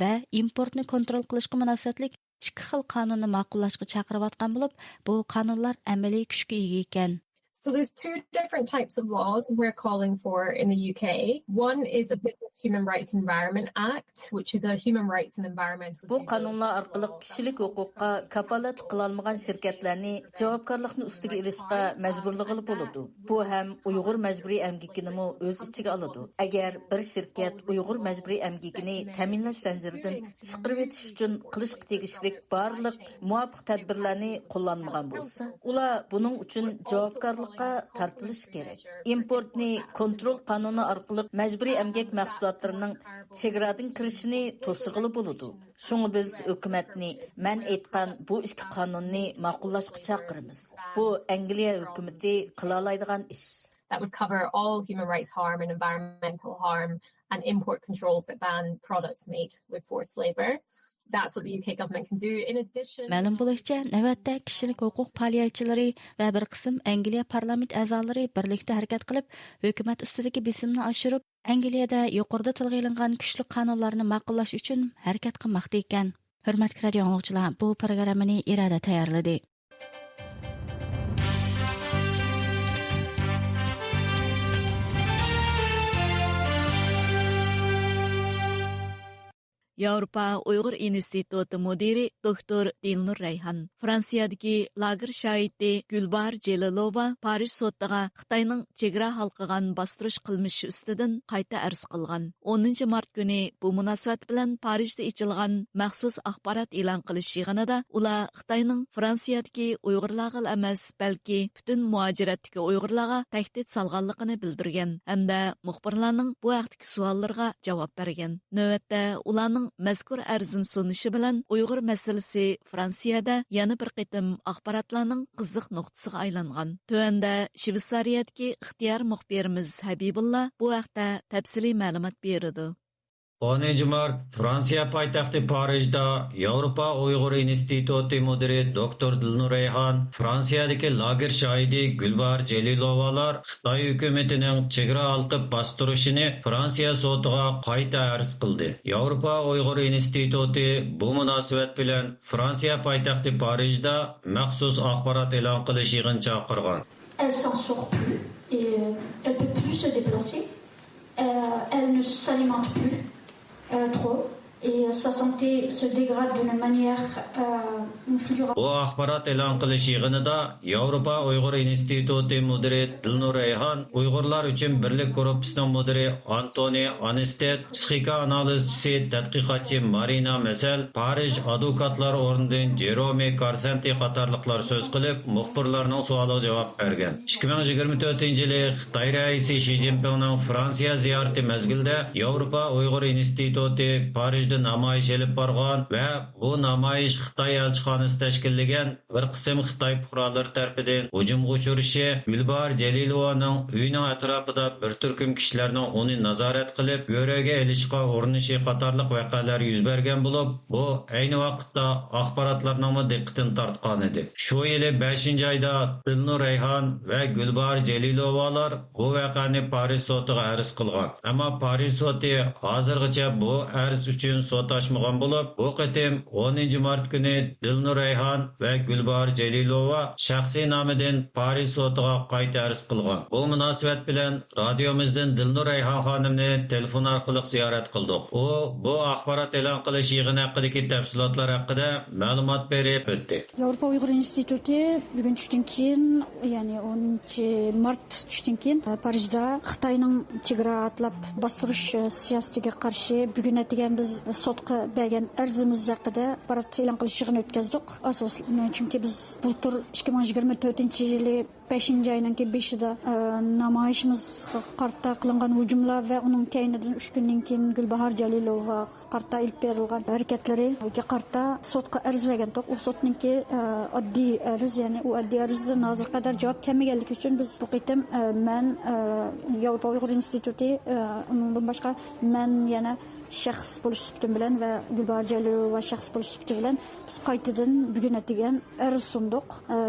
va importni kontrol qilishga munosabatlik ikki xil qonunni ma'qullashga chaqirayotgan bo'lib, bu qonunlar amaliy kuchga ega ekan. So there's two different types of laws we're calling for in the UK. One is a Business Human Rights Environment Act, which is a human rights and environmental... Bu qonunlar orqali kishilik huquqqa kapolat qilolmagan shirkatlarni javobgarlikni ustiga ilishga majburligi bo'ladi. Bu ham Uyg'ur majburiy emgakini o'z ichiga oladi. Agar bir shirkat Uyg'ur majburiy emgakini ta'minlash zanjiridan chiqarib o'tish uchun qilishga tegishli barliq muvofiq tadbirlarni qo'llanmagan bo'lsa, ular buning uchun javobgarlik tartilish kerak. Importni kontrol qonuni orqali majburiy emgak mahsulotlarining chegaradan kirishini to'sig'ili bo'ladi. Shunga biz hukumatni men aytgan bu ikki qonunni ma'qullashga chaqiramiz. Bu Angliya hukumati qila oladigan ish. That would cover all human rights harm and environmental harm and import controls that ban products made with forced labor. That's what the UK government can do. In addition, ma'lum bo'lishicha, navbatda kishilik huquq faoliyatchilari va bir qism Angliya parlament a'zolari birlikda harakat qilib, hukumat ustidagi besimni oshirib, Angliyada yuqorida tilga ilingan kuchli qonunlarni ma'qullash uchun harakat qilmoqda ekan. Hörmətli radio dinləyicilər, bu proqramını İrada tayarladı. Yevropa Uyghur İnstituti müdiri doktor Dilnur Rayhan, Fransiyadagi lager şahidi Gülbar Celilova Paris sotiga Xitoyning chegara halqigan bostirish qilmishi ustidan qayta arz qilgan. 10 mart kuni bu munosabat bilan Parijda ichilgan maxsus axborot e'lon qilish yig'inida ular Xitoyning Fransiyadagi Uyg'urlarga emas, balki butun muajiratdagi Uyg'urlarga tahdid solganligini bildirgan hamda muxbirlarning bu haqdagi savollariga javob bergan. Navbatda ularning mazkur arzin sunishi bilan Uyg'ur masalasi Fransiyada yana bir qitim axborotlarning qiziq nuqtasiga aylangan. Tuanda Shveysariyadagi ixtiyor muxbirimiz Habibulla bu haqda tafsiliy ma'lumot berdi. 10 mart Fransiya poytaxti Parijda Yevropa Uyg'ur instituti müdiri doktor Dilnur Rayhan, Fransiyadagi lager şahidi Gülbar Celilovalar Xitoy hukumatining chegara halqib bostirishini Fransiya sotiga qayta arz qildi. Yevropa Uyg'ur instituti bu munosabat bilan Fransiya poytaxti Parijda maxsus axborot e'lon qilish yig'in chaqirgan. Elle s'en sort plus et elle peut plus se déplacer. Elle ne s'alimente plus. Trop et sa santé se dégrade d'une manière fulgurante. Bu axborot e'lon qilish yig'inida Yevropa Uyg'ur instituti müdiri Dilnur Rayhan, Uyg'urlar uchun birlik gruppasining müdiri Antoni Anistet, psixika analizchisi tadqiqotchi Marina Mesel, Parij advokatlar o'rnidan Jerome Karsanti qatorliqlar so'z qilib, muxbirlarning savoliga javob bergan. 2024-yili Xitoy raisi Xi Jinpingning Fransiya ziyorati mezgilida Yevropa Uyg'ur instituti Parijda namoyish elib borgan va bu namoyish Xitoy elchixonasi tashkillagan bir qism Xitoy fuqarolari tarafidan hujumga uchrashi, Gülbar Celilovaning uyining atrofida bir turkum kishilarning uni nazorat qilib, go'raga elishga urinishi qatorliq voqealar yuz bergan bo'lib, bu ayni vaqtda axborotlarning diqqatini tortgan edi. Shu yili 5-oyda Dilnur Rayhan va Gülbar Celilovalar bu voqeani Paris sotiga arz qilgan. Ammo Paris soti hozirgacha bu arz uchun sot ochmagan bo'lib, bu qitim 10 mart kuni Dilnur Rayhan va Gülbar Celilova shaxsiy nomidan Paris sotiga qayta arz qilgan. Bu munosabat bilan radiomizdan Dilnur Rayhan xonimni telefon orqali ziyorat qildik. U bu axborot e'lon qilish yig'ini haqidagi tafsilotlar haqida ma'lumot berib o'tdi. Yevropa Uyg'ur instituti bugun tushdan keyin, ya'ni 10 mart tushdan keyin Parijda Xitoyning chegara atlab bostirish siyosatiga qarshi bugun degan biz sotqa bergan arzimiz haqida axborot e'lon qilish yig'ini o'tkazdik. Asosan chunki biz bu tur 2024-yili 5-oyning 5-ida namoyishimiz qarta qilingan hujumlar va uning keyinidan 3 kundan keyin Gulbahor Jalilova qarta ilib berilgan harakatlariga qarta sotqa arz bergandik. U sotninki oddiy arz, ya'ni u oddiy arzda hozir qadar javob kelmaganligi uchun biz bu qitim men Yevropa Uyg'ur instituti undan boshqa men yana shaxs bo'lish suhbatim bilan va Gulbar Jalilova shaxs bo'lish suhbati bilan biz qaytadan bugun degan arz sundiq.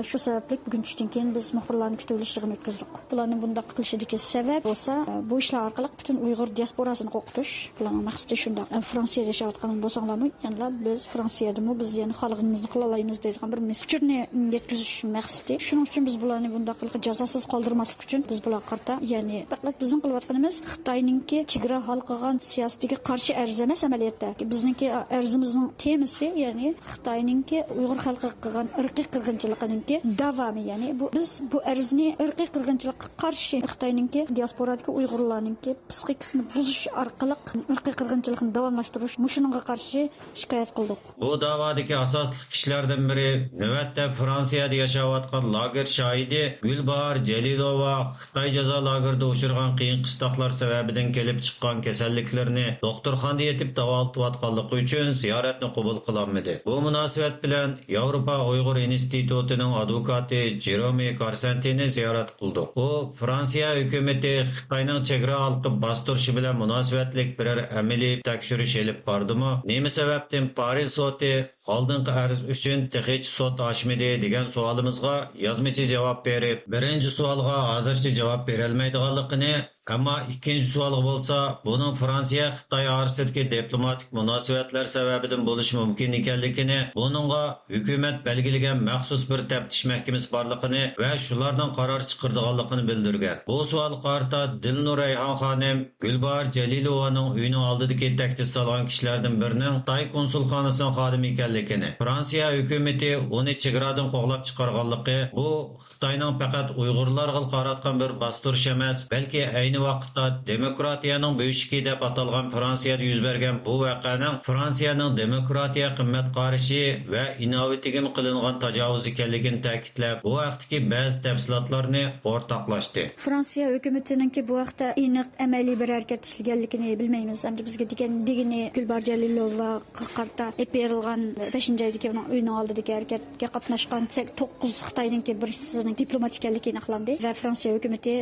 Shu sababli bugun tushdan keyin biz muxbirlarni kutib o'tkazdik. Bularning bunday qilishidagi sabab bo'lsa, bu ishlar orqali butun Uyg'ur diasporasini qo'rqitish. Bularning maqsadi shunday. Fransiyada yashayotgan bo'lsanglarmi, ya'ni biz Fransiyadami biz yana xalqimizni qila olamiz deydigan bir mesajni yetkazish maqsadi. Shuning uchun biz bularni bunday qilib jazosiz qoldirmaslik uchun biz bularga qarta, ya'ni faqat bizning qilayotganimiz Xitoyningki chegara hal qilgan siyosatiga qarshi arz emas amaliyotda. Bizningki arzimizning temasi, ya'ni Xitoyningki Uyg'ur xalqiga qilgan irqiy qirg'inchilikning davomi, ya'ni biz bu arzni irqiy qirg'inchilikka qarshi Xitoyningki diasporadagi Uyg'urlarningki psixikasini buzish orqali irqiy qirg'inchilikni davomlashtirish mushuninga qarshi shikoyat qildik. Bu davodagi asosli kishilardan biri navbatda Fransiyada yashayotgan lager shohidi Gülbar Celilova Xitoy jazo lagerida uchirgan qiyin qistoqlar sababidan kelib chiqqan kasalliklarni doktorxonada yetib davolatayotganligi uchun ziyoratni qabul qilolmadi. Bu munosabat bilan Yevropa Uyg'ur institutining advokati Jerome Karsantini ziyorat qildik. U Fransiya hukumati Xitoyning chegara halqib bostirishi bilan munosabatlik biror amaliy tekshirish olib bordimi? Nima sababdan Paris soti oldingi arz uchun texnik sot ochmidi degan savolimizga yozmachi javob berib, birinchi savolga hozircha javob bera olmaydiganligini, ammo ikkinchi savolga bo'lsa, buning Fransiya Xitoy orasidagi diplomatik munosabatlar sababidan bo'lishi mumkin ekanligini, buningga hukumat belgilagan maxsus bir taftish mahkamasi borligini va shularning qaror chiqardiganligini bildirgan. Bu savol qarta Dilnur Rayhon xonim Gulbar Jalilovaning uyining oldidagi tahdid solgan kishilardan birining Xitoy konsulxonasining xodimi ekanligini, Fransiya hukumati uni chegaradan qo'g'lab chiqarganligi bu Xitoyning faqat Uyg'urlarga qaratgan bir bostirish emas, balki ayni vaqtda demokratiyaning buyishki deb atalgan Fransiyada yuz bergan bu voqeaning Fransiyaning demokratiya qimmat qarashi va innovativga qilingan tajovuz ekanligini ta'kidlab, bu vaqtdagi ba'zi tafsilotlarni o'rtoqlashdi. Fransiya hukumatininki bu vaqtda aniq amaliy bir harakat ishlaganligini bilmaymiz. Endi bizga degani Gulbar Jalilova qarta berilgan 5-oydagi uyning oldidagi harakatga qatnashgan 9 Xitoyninki birisining diplomat ekanligini aniqlandi va Fransiya hukumati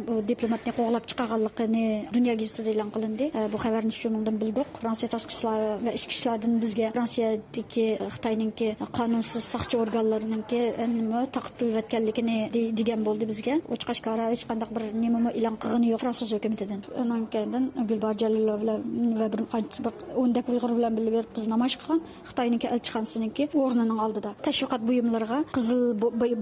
bu diplomatni qo'g'lab chiqarganligini dunyo gazetida e'lon qilindi. Bu xabarni shuningdan bildik. Fransiya tashqi ishlar va ichki ishlardan bizga Fransiyadagi Xitoyninki qonunsiz soqchi organlarininki nima taqdirlayotganligini degan bo'ldi bizga. Ochqashkara hech qanday bir nima e'lon qilgani yo'q Fransuz hukumatidan. Undan keyin Gulbar Jalilova va bir o'ndak Uyg'ur bilan birga biz namoyish qilgan Xitoyninki elchixonasininki o'rnining oldida tashviqot buyumlariga qizil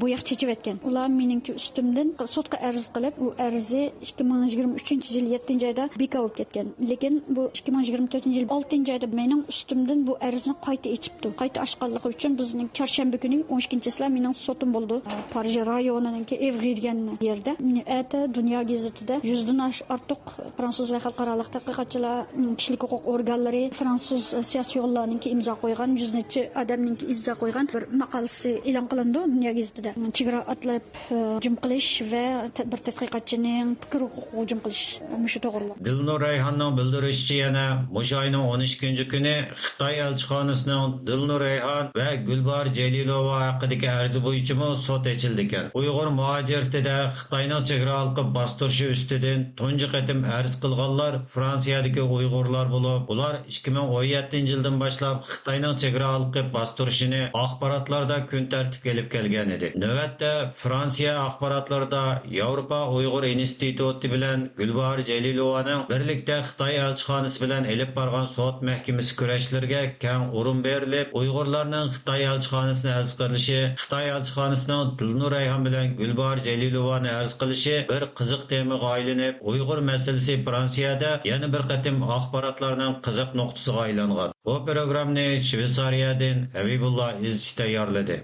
bo'yoq chechib etgan. Ular meningki ustimdan sudga arz qilib, u arzi 2023-yil 7-oyda beka bo'lib ketgan. Lekin bu 2024-yil 6-oyda mening ustimdan bu arzni qayta echibdi. Qayta ochganligi uchun bizning chorshanba kuni 12-slar mening sotim bo'ldi. Parij rayonininki Evri degan yerda. Ata dunyo gazetida 100dan ortiq fransuz va xalqaro tadqiqotchilar, kishilik huquq organlari, fransuz siyosiy yo'llarninki imzo qo'ygan, 100 necha odamninki imzo qo'ygan bir maqolasi e'lon qilindi dunyo gazetida. Chegara atlab hujum qilish va bir tadqiqotchining fikr huquqiga hujum qilish mushu to'g'ri. Dilnur Rayhonning bildirishicha yana o'sha oyning 12-kuni Xitoy elchixonasining Dilnur Rayhon va Gulbar Jalilova haqidagi arzi bo'yicha sud ochildi ekan. Uyg'ur muhojirtida Xitoyning chegara olqib bostirishi ustidan tunji qatim arz qilganlar Fransiyadagi Uyg'urlar bo'lib, ular 2017-yildan boshlab Xitoyning chegara olqib bostirishini axborotlarda kun tartibga olib kelgan edi. Navbatda Fransiya axborotlarida Yevropa Uyg'ur instituti bilan Gulbar Jalilovaning birlikda Xitoy elchixonasi bilan elib borgan sud mahkamasi kurashlariga keng o'rin berilib, Uyg'urlarning Xitoy elchixonasini arz qilishi, Xitoy elchixonasining Dilnur Rayhon bilan Gulbar Jalilovani arz qilishi bir qiziq temaga aylanib, Uyg'ur masalasi Fransiyada yana bir qatim axborotlarning qiziq nuqtasiga aylangan. Bu programmani Shveysariyadan Habibullah Izchi tayyorladi.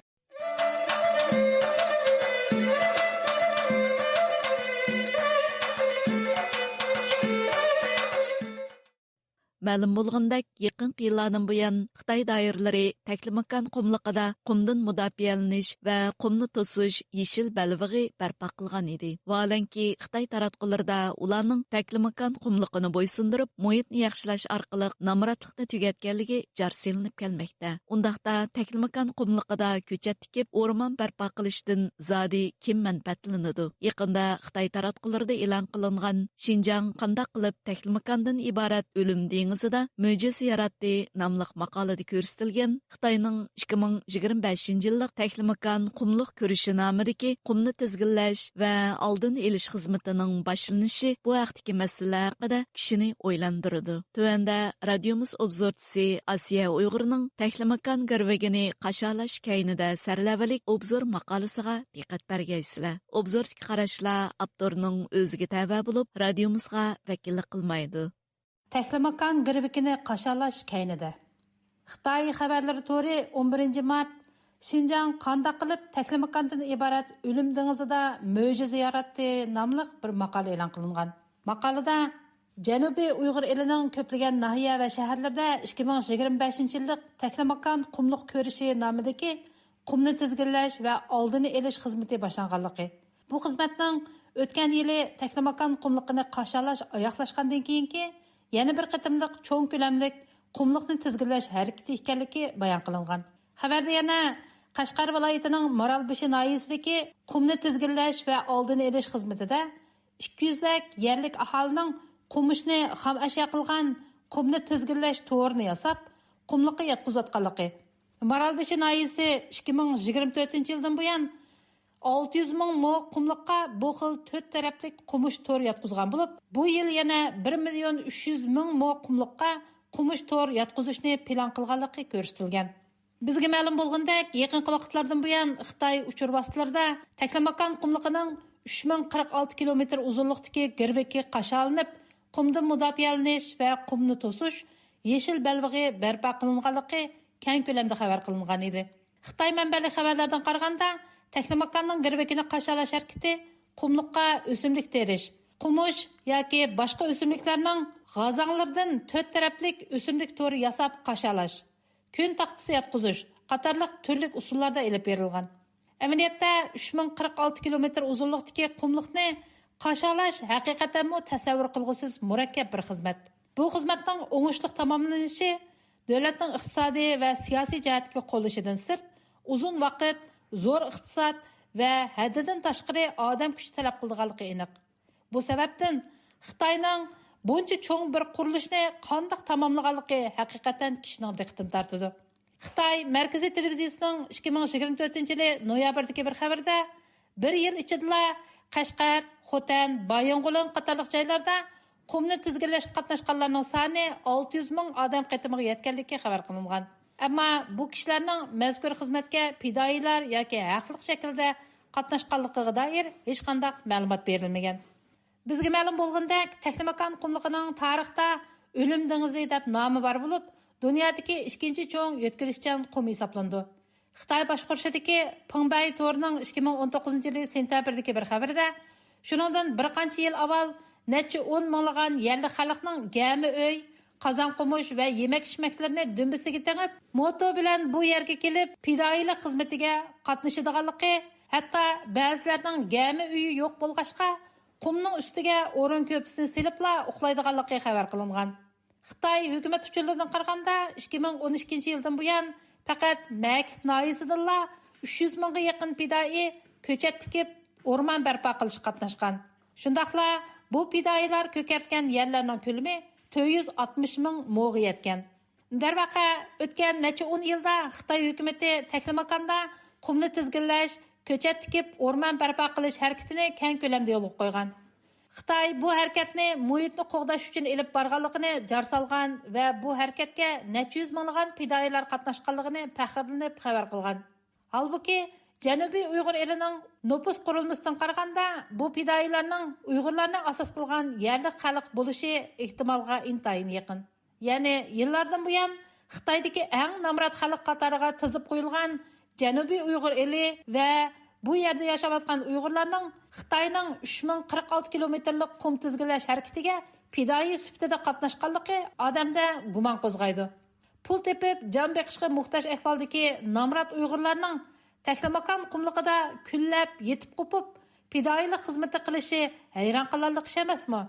Мәлім болғандак, yaqin yillardan buyon Xitoy doiralari Taklimakan qumliqida qumdan mudofialanish va qumni to'sish yeshil balvig'i barpo qilgan edi. Vaholanki Xitoy taratqularida ularning Taklimakan qumliqini bo'ysundirib, muhitni yaxshilash orqali nomrodlikni tugatganligi jar silinib kelmoqda. Undaqda Taklimakan qumliqida ko'chat tikib, o'rmon barpo qilishdan zodi kim manfaatlanadi? Yaqinda Xitoy taratqularida e'lon qilingan Xinjiang qanday qilib Taklimakandan iborat o'lim dengizida mo'jiza yaratdi nomli maqolada ko'rsatilgan Xitoyning 2025-yillik Taklimakan qumliq ko'rishi nomidagi qumni tizginlash va oldin olish xizmatining boshlanishi bu vaqtdagi masala haqida kishini o'ylantirdi. Tuvanda radiomiz obzorchisi Asiya Uyg'urning Taklimakan garvagini qashalash kaynida sarlavalik obzor maqolasiga diqqat bergaysizlar. Obzordagi qarashlar avtorning o'ziga tava bo'lib, radiomizga vakillik qilmaydi. Taklimakan garvagini qashalash kaynida. Xitoy xabarlari to'ri 11 mart Xinjiang qanday qilib Taklimakandan iborat o'lim dengizida mo'jiza yaratdi nomli bir maqola e'lon qilingan. Maqolada Janubiy Uyg'ur elining ko'plagan nahiya va shaharlarda 2025-yillik Taklimakan qumliq ko'rishi nomidagi qumni tizginlash va oldini olish xizmati boshlanganligi. Bu xizmatning o'tgan yili Taklimakan qumliqini qashalash oyoqlashgandan keyingi yana bir qatimliq cho'ng ko'lamlik qumliqni tizginlash harakati ekanligi bayon qilingan. Xabarda yana Qashqar viloyatining Moralbeshi noyasidagi qumni tizginlash va oldini olish xizmatida 200 lik yerlik aholining qumishni xam ashyo qilgan qumni tizginlash to'rini yasab, qumliqqa yetkazayotganligi. Maralbeshi nayisi 2024 yıldan buyan 600 ming mo qumliqqa bu xil 4 taraflik qumush tor yatqizgan bo'lib, bu yil yana 1,300,000 mo qumliqqa qumush tor yatqizishni plan qilganligi ko'rsatilgan. Bizga ma'lum bo'lgandek, yaqinqi vaqtlardan buyan Xitoy uchur vositalarida Taklamakan qumliqining 3046 kilometr uzunlikdagi girviki qashalanib, qumdan mudofialanish va qumni to'sish yeshil balvig'i barpo qilinganligi keng ko'lamda xabar qilingan edi. Xitoy manbali xabarlardan qaraganda, Taklamakanning girvikini qashalash harakati qumliqqa o'simlik terish, qumush yoki boshqa o'simliklarning g'azanlardan 4 taraflik o'simlik to'ri yasab qashalash, kun taxtasi yatqizish qatorliq turli usullarda elib berilgan. Amaliyotda 3046 kilometr uzunlikdagi qumliqni qashalash haqiqatan tasavvur qilg'usiz murakkab bir xizmat. Bu xizmatning o'ngishli tamomlanishi davlatning iqtisodiy va siyosiy jihatga qo'llashidan sirt, uzun vaqt, zo'r iqtisod va haddidan tashqari odam kuchi talab qilganligi aniq. Bu sababdan Xitoyning buncha cho'ng bir qurilishni qanday tamomlaganligi haqiqatan kishining diqqatini tortadi. Xitoy Markaziy televiziyasining 2024 yil noyabrdagi bir xabarda bir yil ichida Qashqar, Xotan, Bayonqulon qatorliq joylarda qumni tizginlash qatnashganlarning soni 600 ming odam qatimiga yetganligi xabar qilingan. Ammo bu kishilarning mazkur xizmatga fidoyilar yoki haqli shaklda qatnashganligiga doir hech qanday ma'lumot berilmagan. Bizga ma'lum bo'lgandek, Taklamakan qumliqining tarixda o'lim dengizi deb nomi bor bo'lib, dunyodagi ikkinchi cho'ng yo'tkilishchan qum hisoblandi. Xitoy boshqarishidagi Pingbay to'rining 2019 yil sentabrdagi bir xabarda, shuningdan bir qancha yil avval necha 10 minglagan yerli xalqning gami uy, qozon qumush va yemak-ichmaklarini dumbisiga tengib, moto bilan bu yerga kelib, fidoyilik xizmatiga qatnashadiganligi, hatto ba'zilarning gami uyi yo'q bo'lg'achqa qumning ustiga o'rin ko'pisini silibla uxlaydiganligi xabar qilingan. Xitoy hukumat uchurlaridan qaraganda 2012 yildan buyon faqat Makit noyisidilla 300 mingga yaqin fidoi ko'chat tikib, o'rmon barpo qilishga qatnashgan. Shundaqla bu fidoilar ko'kartgan yerlarning ko'lami 460 ming mo'ga yetgan. Darvaqa o'tgan necha 10 yilda Xitoy hukumati Taklamakanda qumni tizginlash, ko'chat tikib, o'rmon barpo qilish harakatini keng ko'lamda yo'lga qo'ygan. Xitoy bu harakatni muhitni qo'g'dash uchun elib borganligini jar solgan va bu harakatga necha yuz minglagan fidoyilar qatnashganligini faxrlanib xabar qilgan. Halbuki Janubiy Uyg'ur elining nüfus qurilmasidan qaraganda bu fidoyilarning Uyg'urlarni asos qilgan yerli xalq bo'lishi ehtimolga intayin yaqin. Ya'ni yillardan buyon Xitoydagi eng namrat xalq qatoriga tizib qo'yilgan Janubiy Uyg'ur eli va bu yerda yashayotgan Uyg'urlarning Xitoyning 3046 kilometrlik qum tizginlash harakatiga fidoyi sifatida qatnashganligi odamda gumon qo'zg'aydi. Pul tepib, jon beqishga muhtoj ahvoldagi namrat Uyg'urlarning Taklamakan qumliqida kunlab yetib qopib, fidoyilik xizmati qilishi hayron qolarlik ish emasmi?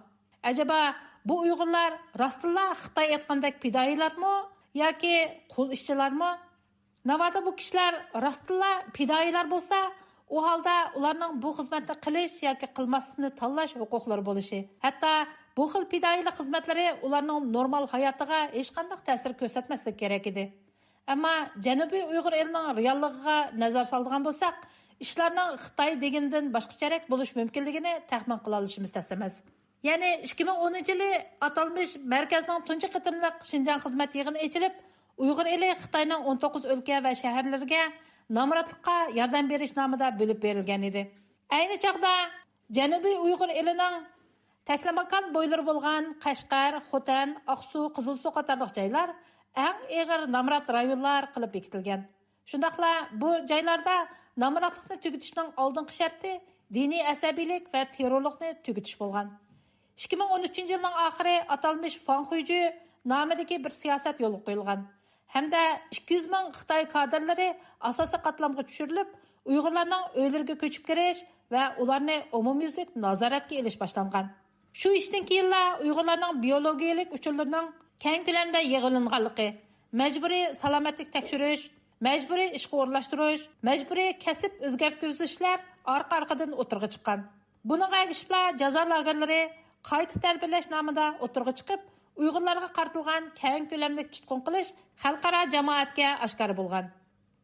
Ajaba bu Uyg'urlar rostilla Xitoy aytgandek fidoyilarmi yoki qul ishchilarmi? Navada bu kishilar rostilla fidoyilar bo'lsa, u holda ularning bu xizmatni qilish yoki qilmaslikni tanlash huquqlari bo'lishi, hatto bu xil fidoyilik xizmatlari ularning normal hayotiga hech qanday ta'sir ko'rsatmasligi kerak edi. Ammo Janubiy Uyg'ur elining realligiga nazar solgan bo'lsak, ishlarning Xitoy degandan boshqacharoq bo'lish mumkinligini taxmin qila olishimiz tas emas. Ya'ni 2010-yili atalmish markazning tunji qitimliq Xinjiang xizmat yig'ini ochilib, Uyg'ur eli Xitoyning 19 o'lka va shaharlarga nomratlikqa yordam berish nomida bo'lib berilgan edi. Ayni chaqda Janubiy Uyg'ur elining Taklamakan bo'ylari bo'lgan Qashqar, Xotan, Aqsu, Qizilsuv qatorliq joylar eng og'ir nomrat rayonlar qilib bekitilgan. Shundaqla bu joylarda nomratlikni tugatishning oldingi sharti diniy asabiylik va terrorlikni tugatish bo'lgan. 2013-yilning oxiri atalmish Fanxuju nomidagi bir siyosat yo'lga qo'yilgan. Hamda 200 ming Xitoy kadrlari asosiy qatlamga tushirilib, Uyg'urlarning o'ylariga ko'chib kirish va ularni umumyuzlik nazoratga olish boshlangan. Shu ishdan keyinlar Uyg'urlarning biologiyalik uchurlarining keng ko'lamda yig'ilinganligi, majburiy salomatlik tekshirish, majburiy ishga o'rlashtirish, majburiy kasb o'zgartirishlar orqa-orqadan o'tirg'i chiqqan. Buningga ergashib jazo lagerlari qayta tarbiyalash nomida o'tirg'i chiqib, Uyg'urlarga qartilgan keng ko'lamli tutqun qilish xalqaro jamoatga oshkor bo'lgan.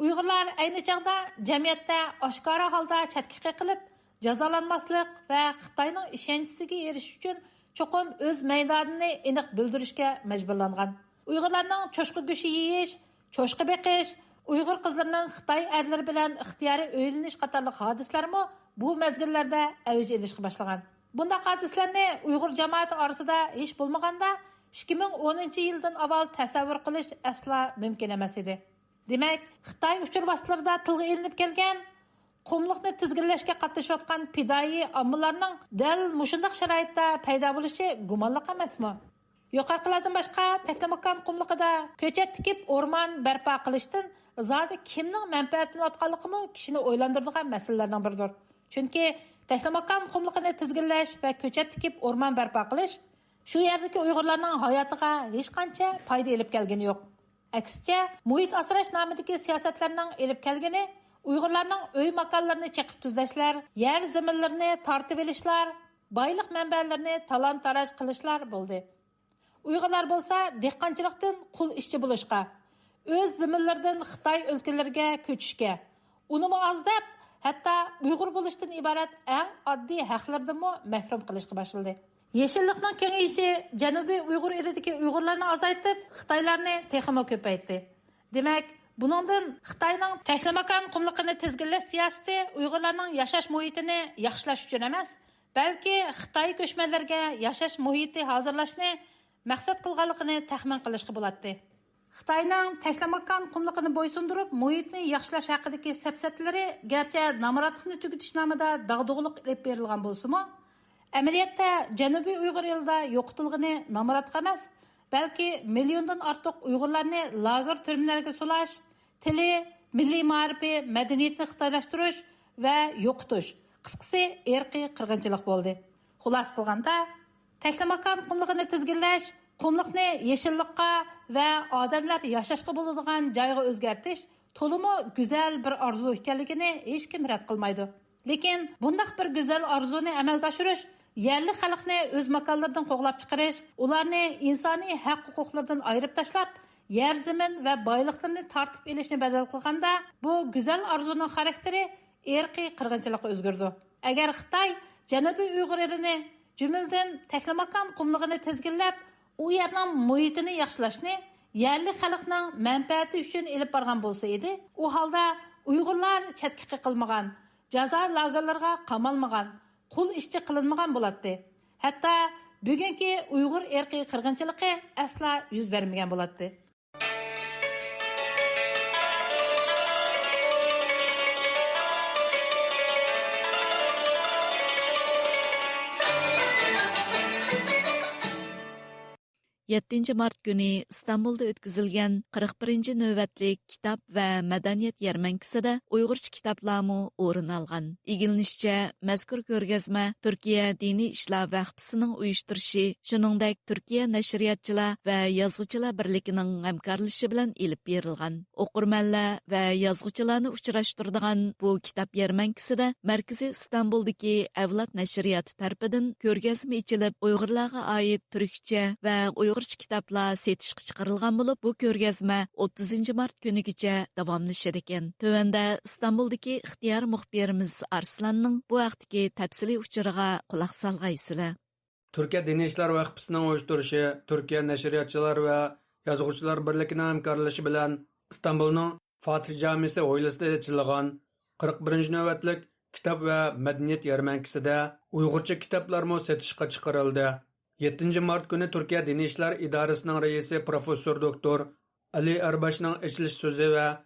Uyg'urlar ayni chog'da jamiyatda oshkora holda chetga qilib, jazolanmaslik va Xitoyning ishonchisiga erishish uchun cho'qim o'z maydonini aniq bildirishga majburlangan. Uyg'urlarning cho'shqa go'shi yeyish, cho'shqa beqish, Uyg'ur qizlarining Xitoy erlari bilan ixtiyoriy o'ylanish qatorli hodislarmi bu mezgillarda avj olishga boshlagan. Bundaq hodislarni Uyg'ur jamoati orasida hech bo'lmaganda 2010-yildan avval tasavvur qilish asla mumkin emas edi. Demak, Xitoy uchur vositalarida tilga ilinib kelgan qumliqni tizginlashga qatnashayotgan fidoyi ommalarning dal mushundaq sharoitda paydo bo'lishi gumonliq emasmi? Yuqorqilardan boshqa Taklamakon qumliqida ko'chat tikib o'rmon barpo qilishdan zodi kimning manfaatlanayotganligimi kishini o'ylantiradigan masalalardan biridir. Chunki Taklamakon qumliqini tizginlash va ko'chat tikib o'rmon barpo qilish shu yerdagi Uyg'urlarning hayotiga hech qancha foyda olib kelgani yo'q. Aksicha, muhit asrash nomidagi siyosatlarning olib kelgani Uyg'urlarning uy makonlarini chiqib tuzlashlar, yer zaminlarini tortib olishlar, boylik manbalarini talon-taroj qilishlar bo'ldi. Uyg'urlar bo'lsa dehqonchilikdan qul ishchi bo'lishga, o'z zaminlaridan Xitoy o'lkalariga ko'chishga, uni muazzab hatto Uyg'ur bo'lishdan iborat eng oddiy haqlardan mahrum qilishga boshladi. Yeşillikning kengayishi Janubiy Uyg'ur elidagi Uyg'urlarni azaytib, Xitoylarni texmo ko'paytdi. Demak, buningdan Xitoyning Taklamakon qumliqini tizginlash siyosati Uyg'urlarning yashash muhitini yaxshilash uchun emas, balki Xitoy ko'chmanlarga yashash muhiti hozirlashni maqsad qilganligini taxmin qilishga bo'ladi. Xitoyning Taklamakon qumliqini bo'ysundirib, muhitni yaxshilash haqidagi sapsatlari garchi namoratlikni tugutish nomida dag'dug'liq olib berilgan bo'lsa-mu, amaliyotda Janubiy Uyg'ur elida yo'qitilgani namoratlik emas, balki milliondan ortiq Uyg'urlarni lager turmalarga sulash, tili, milliy ma'rifi, madaniyatni xitoylashtirish va yo'qotish, qisqasi irqiy qirg'inchilik bo'ldi. Xulos qilganda, Taklamakon qumliqini tizginlash, qumliqni yeshillikqa va odamlar yashashga bo'ladigan joyga o'zgartirish to'limi go'zal bir orzu ekanligini hech kim rad qilmaydi. Lekin bundaq bir go'zal orzuni amalga oshirish, yerli xalqni o'z makonlaridan qo'g'lab chiqarish, ularni insoniy haq-huquqlardan ayirib tashlab, yer zamin va boyliqlarni tortib olishni badal qilganda, bu go'zal orzuning xarakteri irqiy qirg'inchilikqa o'zgardi. Agar Xitoy Janubiy Uyg'ur elini, jumladan Taklamakon qumlig'ini tizginlab, u yerning muhitini yaxshilashni yerli xalqning manfaati uchun elib borgan bo'lsa edi, u holda Uyg'urlar chetga qiqilmagan, jazo lagerlariga qamalmagan, qul ishchi qilinmagan bo'ladi. Hatto bugungi Uyg'ur irqiy qirg'inchiligi asla yuz bermagan bo'ladi. Yettinci Mart günü İstanbul'da ötküzülgen 41. növbetlik kitap ve medeniyet yermenkisida Uygurcha kitaplarmı o'rin algan. İgilnişçe mezkur ko'rgazma Türkiye Dini İşler Vakfı'nın uyuşturuşu, shuningdek Türkiye Nashriyatchilar ve Yazgıchilar Birligining hamkorlishi bilan elib berilgan. O'qirmanlar ve yazgıchilarni uchrashtiradigan bu kitap yermenkisida Markaziy İstanbul'daki Avlod nashriyati tarafidan ko'rgazma ichilib, Uyg'urlarga oid turkcha ve Uyg'urcha kitaplar setishga chiqarilgan bo'lib, bu ko'rgazma 30 mart kunigacha davomlashar ekan. Tövanda İstanbul'daki ixtiyor muxbirimiz Arslanning bu vaqtdagi tafsiliy uchiriga quloq solgaysizlar. Türkiye Dini İşler Vakfı'nın uyuşturuşu, Türkiye Nashriyatchilar ve Yazgıchilar Birligining hamkorlashi bilan İstanbul'ning Fatih Camisi hovlisida ochilgan 41. navbatlik kitap ve medeniyet yarmankisida Uyg'urcha kitaplarmo setishga chiqarildi. 7 mart günü Türkiye Dini İşler İdaresining reisi Profesör Doktor Ali Erbashning ochilish so'zi ve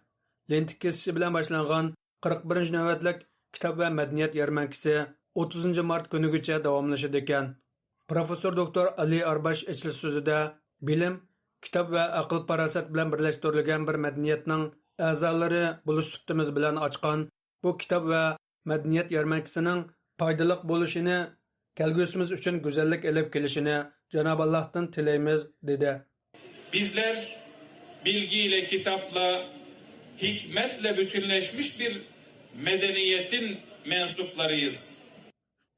lentik kesishi bilan boshlangan 41. navbatlik kitap ve medeniyet yarmankisi 30 mart kunigacha davomlashadi ekan. Profesör Doktor Ali Erbash ochilish so'zida bilim, kitap ve aql parasat bilan birlashtirilgan bir madaniyatning a'zolari bo'lish suhbatimiz bilan ochgan bu kitap ve medeniyet yarmankisining foydali bo'lishini, kelgusimiz uchun go'zallik elib kelishini Cenab-ı Allah'tan tilaymiz dedi. Bizler bilgiyle, kitapla, hikmetle bütünleşmiş bir medeniyetin mensuplarıyız.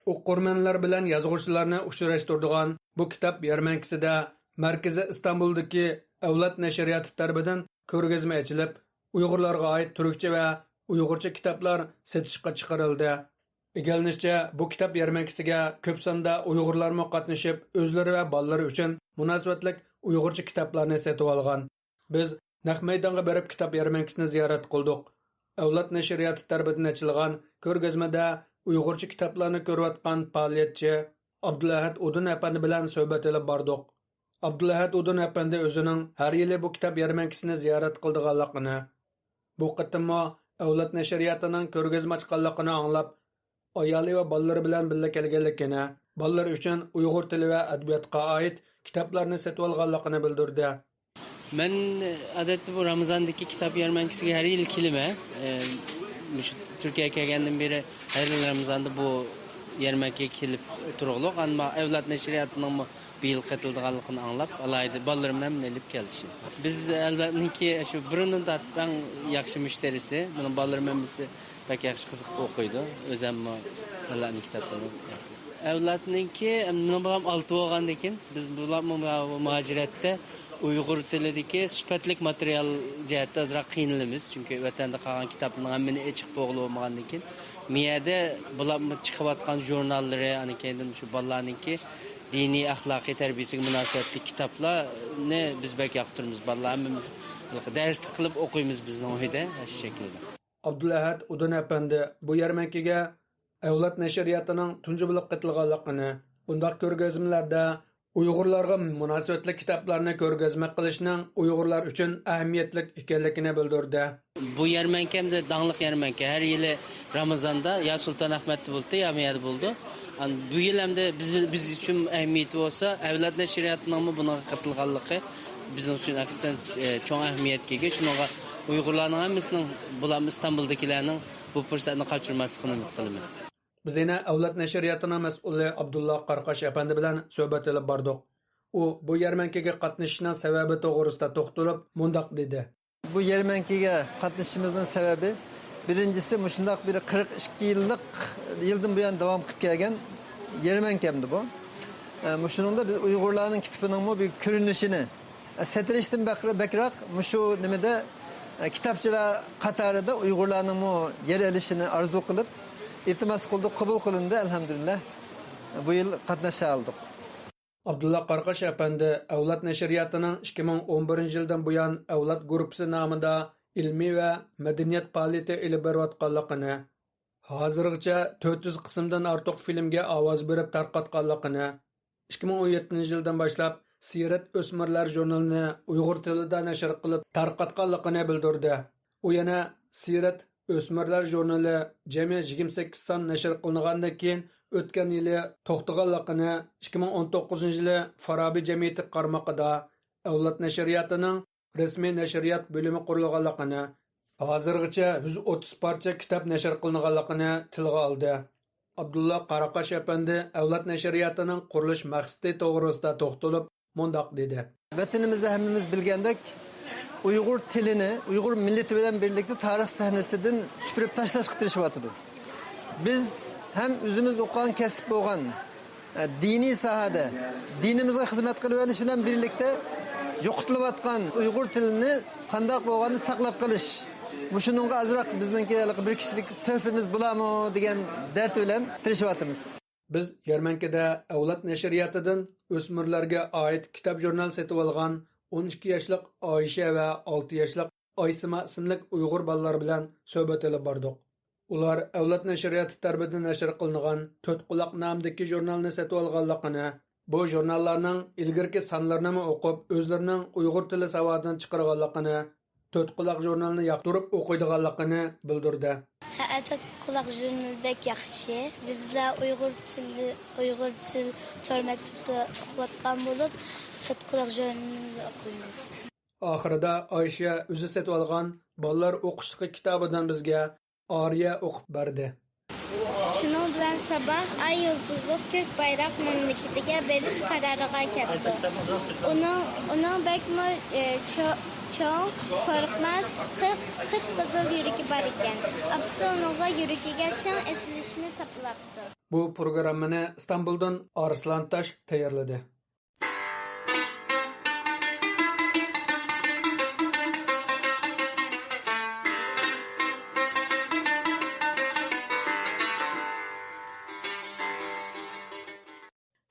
O'qirmanlar bilan yazg'uvchilarni uchrashtiradigan bu kitap yarmankisida Markaziy İstanbul'daki Avlod nashriyati tarafidan ko'rgazma ochilib, Uyg'urlarga oid turkcha va uyg'urcha kitoblar satishga chiqarildi. Egallanishicha, bu kitob yarmarkasiga ko'p sonda Uyg'urlarmi qatnashib, o'zlari va bolalari uchun munosabatlik uyg'urcha kitoblarni sotib olgan. Biz naq maydonga borib kitob yarmarkasini ziyorat qildik. Avlod nashriyati tarafidan ochilgan ko'rgazmada uyg'urcha kitoblarni ko'rayotgan faoliyatchi Abdulahad Udun apandi bilan suhbat olib bordik. Abdulahad Udun apandi o'zining har yili bu kitob yarmarkasini ziyorat qilganligini, bu qatimmo avlod nashriyatining ko'rgazma ochganligini anglab, ayoli va bolalari bilan birga kelganligini, bolalar uchun uyg'ur tili va adabiyotga oid kitoblarni sotib olganligini bildirdi. Men odatda bu Ramazondagi kitob yarmarkasiga har yil kelaman. Turkiyaga kelgandan beri har yil Ramazonda bu yarmarkaga kelib turug'liq, ammo avlod nashriyatining bu yil qatilganligini anglab, alayda bolalarim bilan elib kelishim. Biz albatta shu biridan tatib eng yaxshi mushtarisi, buni bolalarim hammasi pek yaxshi qiziqib o'qiydi. O'zim ularning kitoblarini avlodniki men 6 bo'lgandan keyin biz bular muhojiratda Uyg'ur tilidagi sifatlik material jihatda azroq qiynalamiz, chunki vatanda qolgan kitoblarning hammani ochiq bo'lmagandan keyin miyada bular chiqayotgan jurnallari, ana keyin shu bolalarningki diniy axloqiy tarbiyasiga munosabatli kitoblarni biz bak yoqtiramiz. Bolalarimiz darslik qilib o'qiymiz bizning uyda shu shaklda. Abdulahad Udun apandi bu yarmarkaga avlod nashriyatining tunji bo'lib qatilganligini, bundaq ko'rgazmalarda Uyg'urlarga munosabatli kitoblarni ko'rgazma qilishning Uyg'urlar uchun ahamiyatli ekanligini bildirdi. Bu yarmarkamda danglik yarmarka har yili Ramazonda ya Sultonahmetda bo'ldi, ya Miyada bo'ldi. Bu yil ham biz uchun ahamiyati bo'lsa, avlod nashriyatining buna qatilganligi biz uchun haqiqatan cho'ng ahamiyatga ega. Shunga Uyg'urlarning hammasining bular Istanbuldagilarning bu fursatni qochirmasligini umid qilaman. Biz yana avlod nashriyatining mas'uli Abdullah Qarqash apandi bilan suhbat olib bordik. U bu yarmarkaga qatnashishning sababi to'g'risida to'xtalib, mundaq dedi. Bu yarmarkaga qatnashishimizning sababi birinchisi mushundaq bir 42 yildan buyon davom qilib kelgan yarmarkamdi bu. Mushuningda biz Uyg'urlarning kitobining bir ko'rinishini satirishdan bakroq mushu nimada kitobchilar qatorida Uyg'urlarning yer olishini orzu qilib iltimos qildik, qabul qilindi, alhamdulillah. Bu yil qatnasha oldik. Abdullah Qarqash apandi avlod nashriyatining 2011-yildan buyon avlod guruhi nomida ilmiy va madaniyat faoliyati olib borayotganligini, hozirgacha 400 qismdan ortiq filmga ovoz berib tarqatganligini, 2017-yildan boshlab Sirat o'smirlar jurnalini Uyg'ur tilida nashr qilib tarqatganligini bildirdi. U yana Sirat o'smirlar jurnali jami 28 son nashr qilingandan keyin o'tgan yili to'xtaganligini, 2019-yili Farabi jamiyati qarmoqida avlod nashriyatining rasmiy nashriyat bo'limi qurilganligini, hozirgacha 130 parcha kitob nashr qilinganligini tilga oldi. Abdullah Qaraqash apandi avlod nashriyatining qurilish maqsadi to'g'risida to'xtalib, mundaq dedi. Vatanimizda hammamiz bilgandek, Uyg'ur tilini, Uyg'ur millati bilan birlikda tarix sahnasidan supurib tashlashga tirishayotdi. Biz ham o'zimiz o'qigan kasb bo'lgan diniy sohada dinimizga xizmat qilib olish bilan birlikda yo'qotilayotgan Uyg'ur tilini qanday bo'lganini saqlab qolish. Mushuningga azroq bizningki bir kishilik to'fimiz bo'lami degan dard bilan tirishayotimiz. Biz yarmarkada avlod nashriyatidan o'smirlarga oid kitob jurnal sotib olgan 12 yoshlik Oysha va 6 yoshlik Oysima ismli Uyg'ur bolalar bilan suhbat olib bordik. Ular avlod nashriyati tarafidan nashr qilingan 4 quloq nomidagi jurnalni sotib olganligini, bu jurnallarning ilgirki sonlarini o'qib, o'zlarining Uyg'ur tili savodidan chiqarganligini, 4 quloq jurnalni yoqtirib o'qiydiganligini bildirdi. 4 quloq jurnal bek yaxshi. Bizlar Uyg'ur tili tor maktabda o'qiyotgan bo'lib, 4 quloq jurnalni o'qiymiz. Oxirida Oysha o'zi sotib olgan bolalar o'qishlik kitobidan bizga Ariya o'qib berdi. Shuning bilan sabah ay yulduzli ko'k bayroq mamlakatiga berish qaroriga keldi. Uning bakmi cho'ng, qo'rqmas, qip-qizil yuragi bor ekan. Apsi uningga yuragiga chang esilishini taplabdi. Bu programmani Istanbuldan Arslan Tash tayyorladi.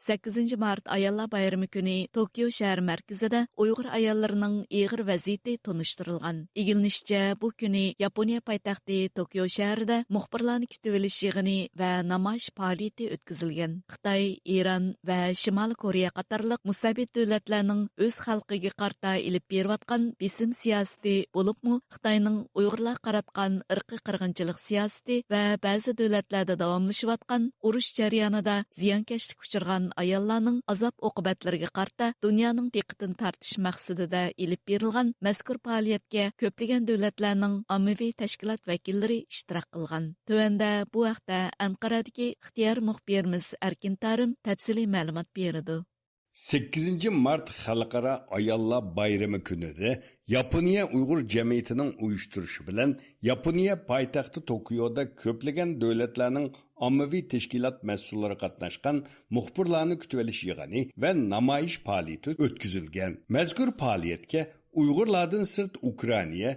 8 mart ayollar bayrami kuni Tokio shahar markazida Uyg'ur ayollarining ig'ir vaziyati tonishtirilgan. Igilnishcha bu kuni Yaponiya poytaxti Tokio shahrida muxbirlarni kutib olish yig'ini va namoyish faoliyati o'tkazilgan. Xitoy, Iran va Shimoliy Koreya qatorliq mustabid davlatlarning o'z xalqiga qarta ilib berayotgan besim siyosati bo'libmi, Xitoyning Uyg'urlar qaratgan irqiy qirg'inchilik siyosati va ba'zi davlatlarda davomlashayotgan urush jarayonida ziyonkashlik uchirgan ayollarning azob oqibatlariga qarta dunyoning diqqatini tortish maqsadida ilib berilgan mazkur faoliyatga ko'plagan davlatlarning ommaviy tashkilot vakillari ishtirok qilgan. Tuvanda bu haqda Anqaradagi ixtiyor muxbirimiz Erkin Tarim tafsiliy ma'lumot berdi. 8 Mart Xalqaro ayollar bayrami kunida Yaponiya Uyg'ur jamiyatining uyushtirishi bilan Yaponiya poytaxti Tokioda ko'plagan davlatlarning ommaviy tashkilot mas'ullari qatnashgan muxbirlarni kutib olish yig'ini va namoyish faoliyati o'tkazilgan. Mazkur faoliyatga Uyg'urlardan sirt Ukraina,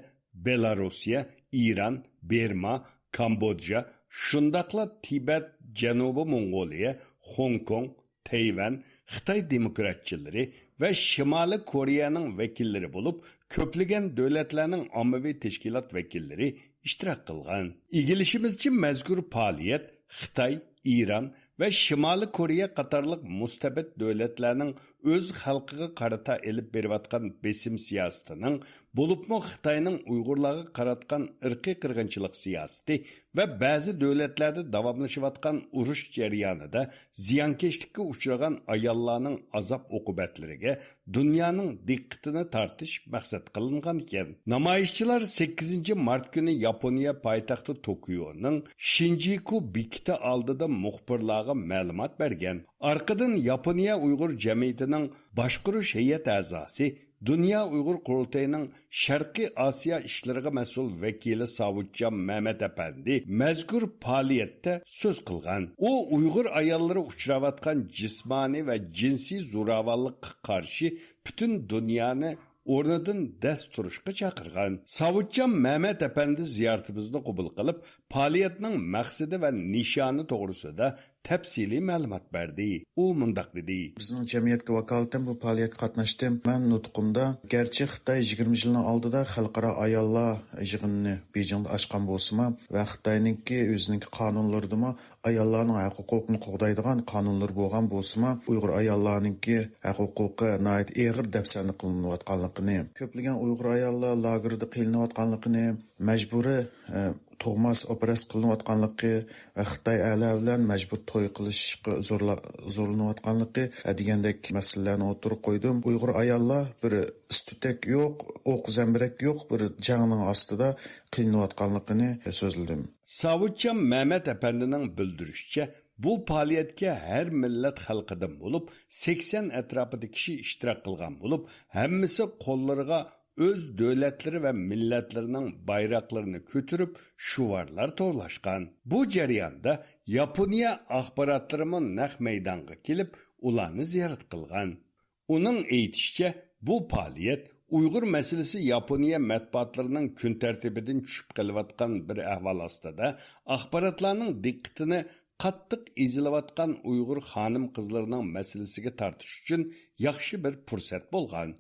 Belorussiya, Iran, Berma, Kambodja, shundaqla Tibet, Janubiy Mongoliya, Hong Kong, Tayvan, Xitoy demokratchilari va Shimoliy Koreyaning vakillari bo'lib, ko'plagan davlatlarning ommaviy tashkilot vakillari ishtirok qilgan. Igilishimizcha mazkur faoliyat Xitoy, Iran va Shimoliy Koreya qatorliq mustabid davlatlarning o'z xalqiga qarata elib berayotgan besim siyosatining, bo'libmi Xitoyning Uyg'urlarga qaratgan irqiy qirg'inchilik siyosati va ba'zi davlatlarda davomlashayotgan urush jarayonida ziyonkashlikka uchragan ayollarning azob oqibatlariga dunyoning diqqatini tortish maqsad qilingan ekan. Namoyishchilar 8 mart kuni Yaponiya poytaxti Tokioning Shinjuku bekiti oldida muxbirlarga ma'lumot bergan. Arqadan Yaponiya Uyg'ur jamiyatining boshqarish hay'at a'zosi Dünya Uyghur Qurultayining Sharqiy Osiyo ishlariga mas'ul vakili Savutjon Mehmet Efendi mazkur faoliyatda so'z qilgan. U Uyg'ur ayollari uchrayotgan jismoniy va jinsiy zo'ravonlikqa qarshi butun dunyoni o'rnidan dast turishga chaqirgan. Savutjon Mehmet Efendi ziyoratimizni qabul qilib, faoliyatning maqsadi va nishoni to'g'risida tafsiliy ma'lumot berdi. U mundaq dedi: Bizning jamiyatga vakolatan bu faoliyatga qatnashdim. Men nutqimda garchi Xitoy 20 yilning oldida xalqaro ayollar yig'inini Bejingda ochgan bo'lsa-mu va Xitoyninki o'zining qonunlaridami ayollarning huquqini qo'g'daydigan qonunlar bo'lgan bo'lsa-mu, Uyg'ur ayollarininki huquqi nihoyat og'ir dafsana qilinayotganligini, ko'plagan Uyg'ur ayollar lagerda qilinayotganligini, majburiy tug'mas operatsiya qilinayotganligi va Xitoy ayollar bilan majbur to'y qilishga zo'rlanayotganligi degandek masalalarni o'tirib qo'ydim. Uyg'ur ayollar bir istutak yo'q, o'q zambirak yo'q, bir jangning ostida qilinayotganligini so'zladim. Savutjon Mehmet Efendining bildirishicha, bu faoliyatga har millat xalqidan bo'lib 80 atrofida kishi ishtirok qilgan bo'lib, hammasi qo'llariga o'z davlatlari va millatlarining bayroqlarini ko'tarib shuvarlar to'lashgan. Bu jarayonda Yaponiya axborotlarimi naq maydonga kelib, ularni ziyorat qilgan. Uning aytishicha, bu faoliyat Uyg'ur masalasi Yaponiya matbuotlarining kun tartibidan tushib qolayotgan bir ahvol ostida axborotlarning diqqatini qattiq ezilayotgan Uyg'ur xonim qizlarining masalasiga tortish uchun yaxshi bir fursat bo'lgan.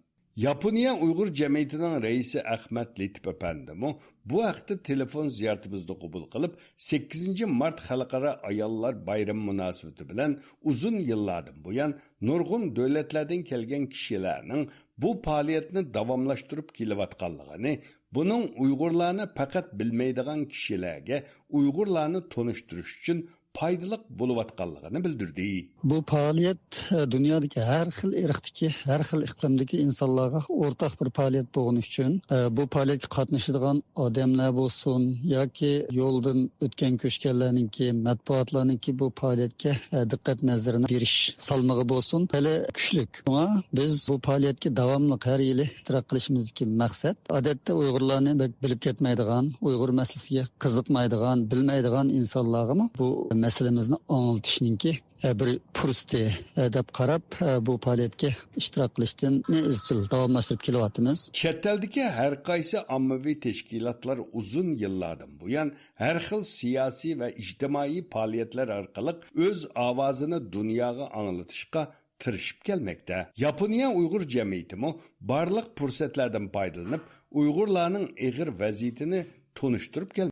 Yaponiya Uyg'ur jamiyatining raisi Ahmad Letip Efendimi bu haqda telefon ziyoratimizni qabul qilib, 8 mart Xalqaro ayollar bayrami munosabati bilan uzun yillardan buyon nurg'un davlatlardan kelgan kishilarning bu faoliyatni davomlashtirib kelayotganligini, buning Uyg'urlarni faqat bilmaydigan kishilarga Uyg'urlarni tonishtirish uchun foydali bo'layotganligini bildirdi. Bu faoliyat dunyodagi har xil irqdagi, har xil iqlimdagi insonlarga o'rtaq bir faoliyat bo'lgani uchun bu faoliyatga qatnashadigan odamlar bo'lsin yoki yo'ldan o'tgan ko'chganlarningki, matbuotlarningki bu faoliyatga diqqat nazarini berish salmog'i bo'lsin, hali kuchlik. Shunga biz bu faoliyatga davomli har yili ishtirok qilishimizdagi maqsad odatda Uyg'urlarni bilib ketmaydigan, Uyg'ur masalasiga qiziqmaydigan, bilmaydigan insonlarga bu masalamizni anglitishninki bir fursati deb qarab bu faoliyatga ishtirok qilishdan izchil davomlashtirib kelyapmiz. Chet eldagi har qaysi ommaviy tashkilotlar uzun yillardan buyon har xil siyosiy va ijtimoiy faoliyatlar orqali o'z ovozini dunyoga anglatishga tirishib kelmoqda. Yaponiya Uyg'ur jamiyatimi barliq fursatlardan foydalanib Uyg'urlarning ig'ir vaziyatini tunishtirib kelmoqda.